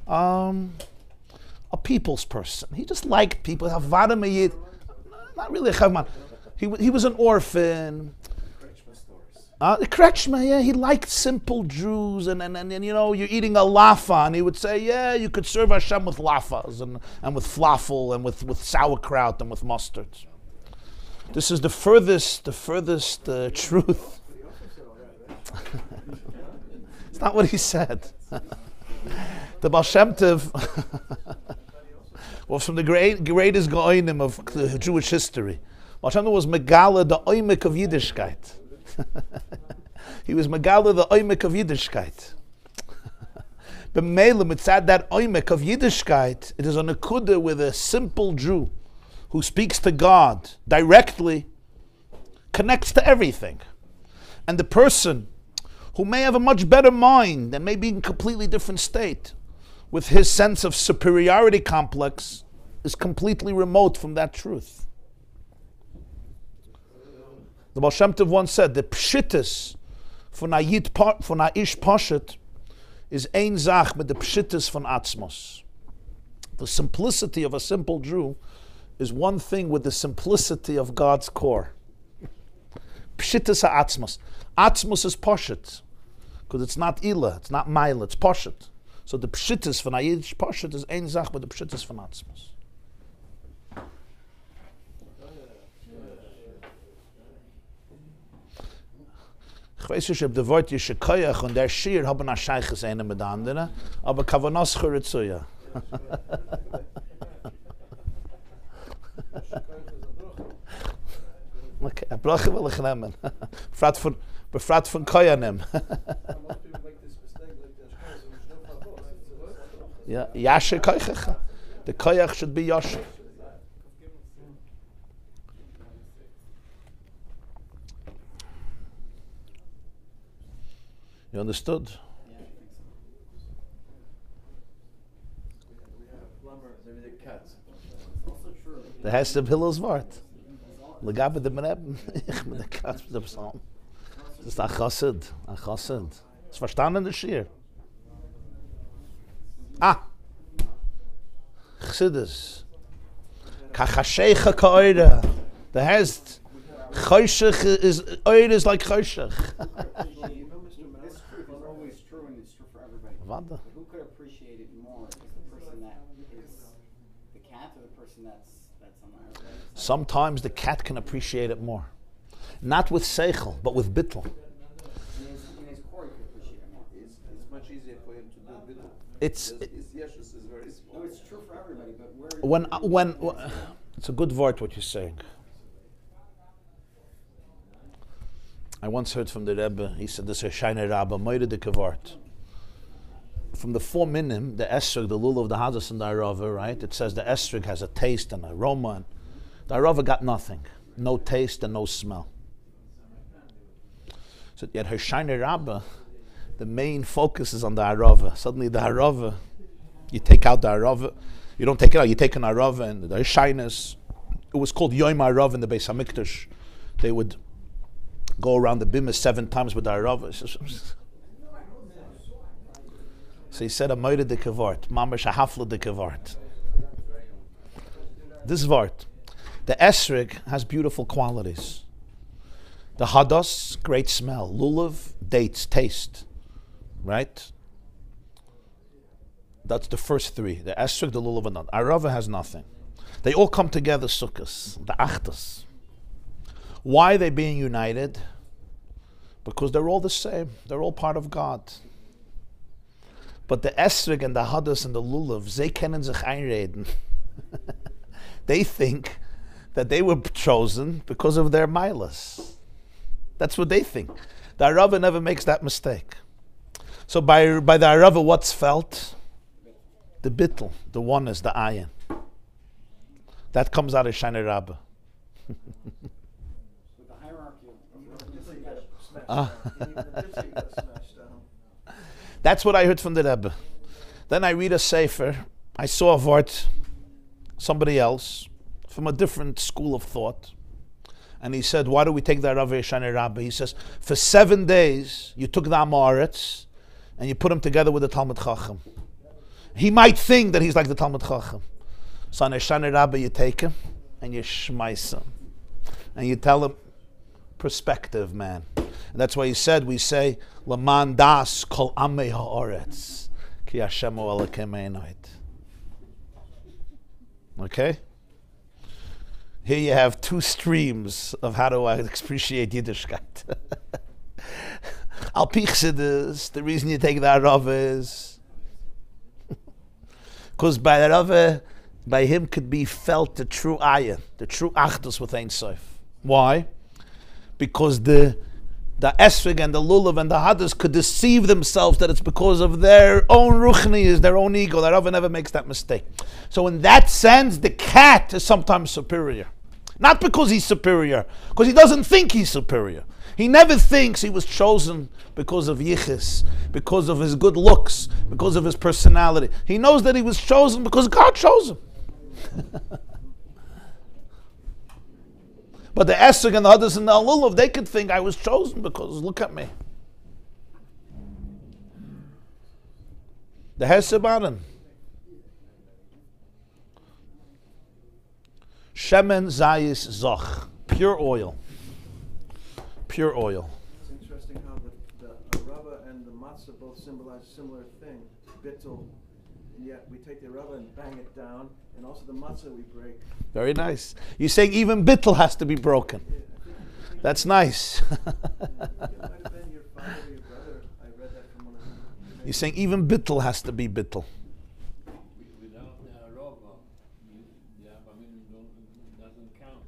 A people's person. He just liked people. Not really a chavman. He was an orphan. The Kretschmer, yeah, he liked simple Jews, and you're eating a lafa, and he would say, yeah, you could serve Hashem with lafas, and with falafel, and with sauerkraut, and with mustard. This is the furthest truth. It's not what he said. The Baal Shem Tov was from the greatest Gaonim of Jewish history. Baal Shem Tov was Megala, the Oimek of Yiddishkeit. He was Megala, the Oimek of Yiddishkeit. B'meila, mitzad that Oimek of Yiddishkeit, it is a nekuda with a simple Jew who speaks to God directly, connects to everything. And the person who may have a much better mind and may be in a completely different state, with his sense of superiority complex, is completely remote from that truth. The Baal Shem Tov once said, the pshittis von a ish poshet is ein zach mit the pshittis von atzmos. The simplicity of a simple Jew is one thing with the simplicity of God's core. Pshittis ha'atzmos. Atzmos is poshet, because it's not ila, it's not maila, it's poshet. So the pshittis von a ish poshet is ein zach mit the pshittis von atzmos. Ich weiß nicht, ob der Wort Yeshikoyach und der Shir haben ein Scheiches eine mit der anderen, aber Kavanos Churitzuya. Okay, a Brache will ich nehmen. Befragt von Koyanim. Ja, Yasher Koyach. The Koyach should be Yasher. You understood? Der heißt der Hillel's Wort. Legabe de Meneben, ich mit der Katz mit der Psalm. Das ist ein Chassid, ein Chassid. Das ist verstanden, das Schier. Chassidus. Kachashecha ka'oira. Der heißt, Choshech is, Oira is like Choshech. Who could appreciate it more? Is the person that is the cat or the person that's on the Arabic? Sometimes the cat can appreciate it more. Not with seichel, but with bittul. In his core, he could appreciate it more. It's much easier for him to do bittul. It's His yeshus is very small. No, it's true for everybody, but where... when it's a good word what you're saying. I once heard from the Rebbe, he said this is Shaine Rabba, moide de kavart. From the 4 minim, the esrog, the lulav, the hadas, and the arava, right? It says the esrog has a taste and aroma. And the arava got nothing, no taste and no smell. So yet her shiner rabba, the main focus is on the arava. Suddenly the arava, you take out the arava, you don't take it out, you take an arava and the shyness. It was called Yom Arava in the Beis Hamikdash. They would go around the bima 7 times with the arava. So he said a moide de kavart, mamash a hafla de kavart. This vart, the esrig has beautiful qualities. The hadas, great smell. Lulav, dates, taste. Right? That's the first 3. The esrig, the lulav, and the arava has nothing. They all come together, sukkahs, the achtas. Why are they being united? Because they're all the same. They're all part of God. But the esrig and the hadas and the lulav, they kennen sich einreden. They think that they were chosen because of their milas. That's what they think. The arava never makes that mistake. So by the arava, what's felt? The bittul, the oneness, the ayin. That comes out of Shana Rabba. With the hierarchy of That's what I heard from the Rebbe. Then I read a sefer. I saw a vart, somebody else, from a different school of thought. And he said, why do we take the Rav Shana Rabba? He says, for 7 days, you took the Amoritz and you put him together with the Talmud Chacham. He might think that he's like the Talmud Chacham. So on a Shana Rabba, you take him and you shmeiss him. And you tell him, perspective, man. And that's why he said, we say, Laman das kol amei ha'oretz, ki Hashem Elokim einot. Okay? Here you have 2 streams of how to appreciate Yiddishkeit. Al pi chassidus, the reason you take that Rava is because by the Rava, by him could be felt the true ayin, the true achdus with Ein Sof. Why? Because the esrog and the lulav and the hadus could deceive themselves that it's because of their own ruchni, their own ego. The Rava never makes that mistake. So in that sense, the cat is sometimes superior. Not because he's superior, because he doesn't think he's superior. He never thinks he was chosen because of yichus, because of his good looks, because of his personality. He knows that he was chosen because God chose him. But the esrog and the hadus and the lulav, they could think I was chosen because look at me. The Hesebaran. Shemen Zayis Zoch. Pure oil. Pure oil. It's interesting how the rava and the matzah both symbolize a similar thing, bittul, and yet we take the rava and bang it down, and also the matzah we break. Very nice. You're saying even bittul has to be broken. Yeah, I think That's nice. it might have been your father or your brother. I read that from one of them. You're saying even bittul has to be bittul. Without the Rava, the Abamim doesn't count.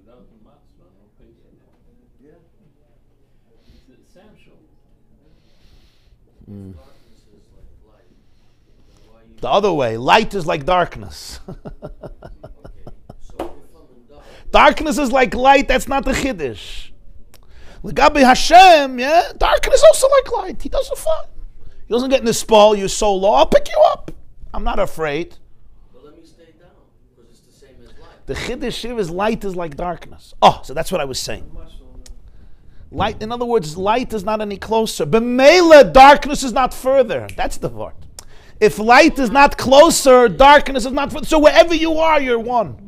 Without the Matzah, no Pesach. Yeah. It's essential. The other way, light is like darkness. Darkness is like light, that's not the Chiddush. L'gabi Hashem, yeah, darkness is also like light. He doesn't fun. He doesn't get in the spall, you're so low, I'll pick you up. I'm not afraid. But let me stay down, because it's the same as light. The Chiddush here is light is like darkness. Oh, so that's what I was saying. Light, in other words, light is not any closer. B'meila, darkness is not further. That's the word. If light is not closer, darkness is not further. So wherever you are, you're one.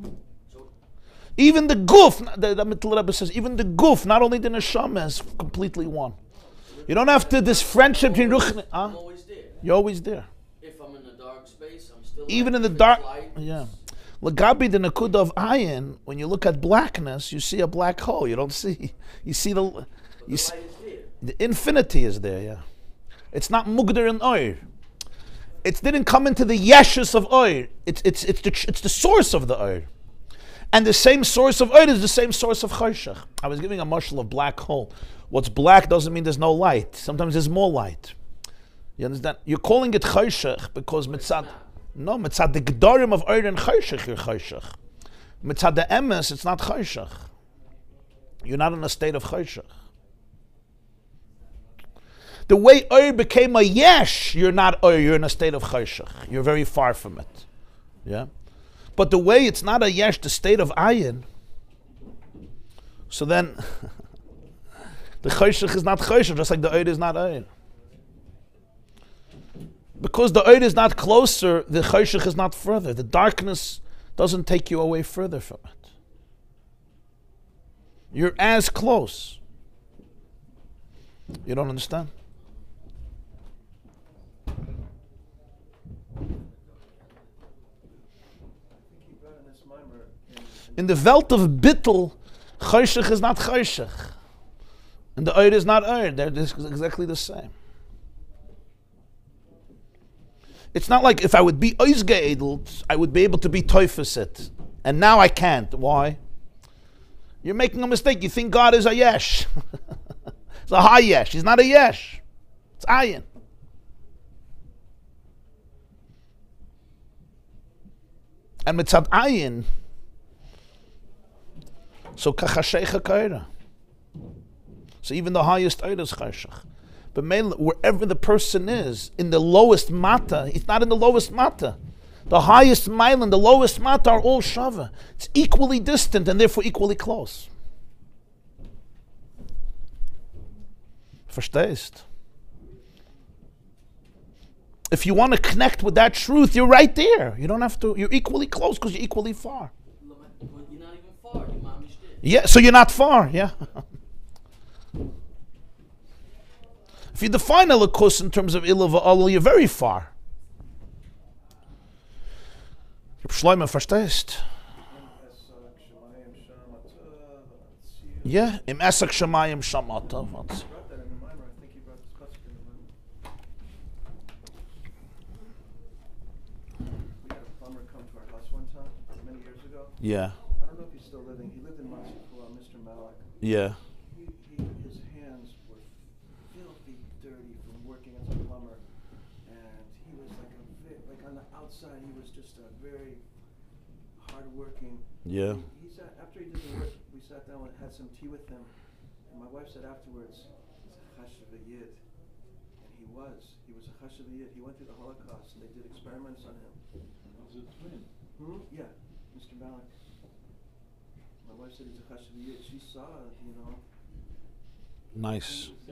Even the guf, the Mittel Rebbe says, even the guf, not only the neshama, is completely one. You don't have to, this friendship between Ruch. I'm always there. You're always there. If I'm in a dark space, I'm still Even light. in the If it's dark, light, yeah. Lagabi the nakuda of ayin, when you look at blackness, you see a black hole. You don't see, you see the, but you the see, light is there. the infinity is there, yeah. It's not mugder and oir. It didn't come into the yeshus of oir. It's the source of the oir. And the same source of oir is the same source of choshech. I was giving a mashal of black hole. What's black doesn't mean there's no light. Sometimes there's more light. You understand? You're calling it choshech because mitzad the gedarim of oir and choshech you're choshech. Mitzad the emes, it's not choshech. You're not in a state of choshech. The way oir became a yesh, you're not oir, you're in a state of choshech. You're very far from it. Yeah? But the way it's not a yesh, the state of ayin, so then the choshech is not choshech, just like the oir is not oir. Because the oir is not closer, the choshech is not further. The darkness doesn't take you away further from it. You're as close. You don't understand? In the Welt of Bittel, choshech is not choshech. And the oir is not oir. They're exactly the same. It's not like if I would be oizgeedelt, I would be able to be teufisit. And now I can't. Why? You're making a mistake. You think God is a yesh. It's a high yesh. He's not a yesh. It's ayin. And mitzad ayin, so kachashecha kaira. So even the highest oir is chashach. But wherever the person is, in the lowest mata, it's not in the lowest mata. The highest mile and the lowest mata are all shava. It's equally distant and therefore equally close. Verstehst? If you want to connect with that truth, you're right there. You don't have to, you're equally close because you're equally far. You're not even far. Your mom is there. Yeah, so you're not far, yeah. If you define Elokus in terms of Ilah v'Allah, you're very far. Shloimeh, verstehst? Yeah, im esak shamayim shamata. brought that in the mimer. I think he plumber come to our house one time, many years ago. Yeah. I don't know if he's still living. He lived in Monsey for a while, Mr. Malik. Yeah. His hands were filthy dirty from working as a plumber, and he was like on the outside, he was just a very hard-working. Yeah. He sat after he did the work. We sat down and had some tea with him, and my wife said afterwards, "He's a chashuv yid," and he was. He was a chashuv yid. He went through the Holocaust, and they did experiments on him. Was a twin. Yeah, Mr. Malik. My wife said he's a chashuv yid. She saw, Nice.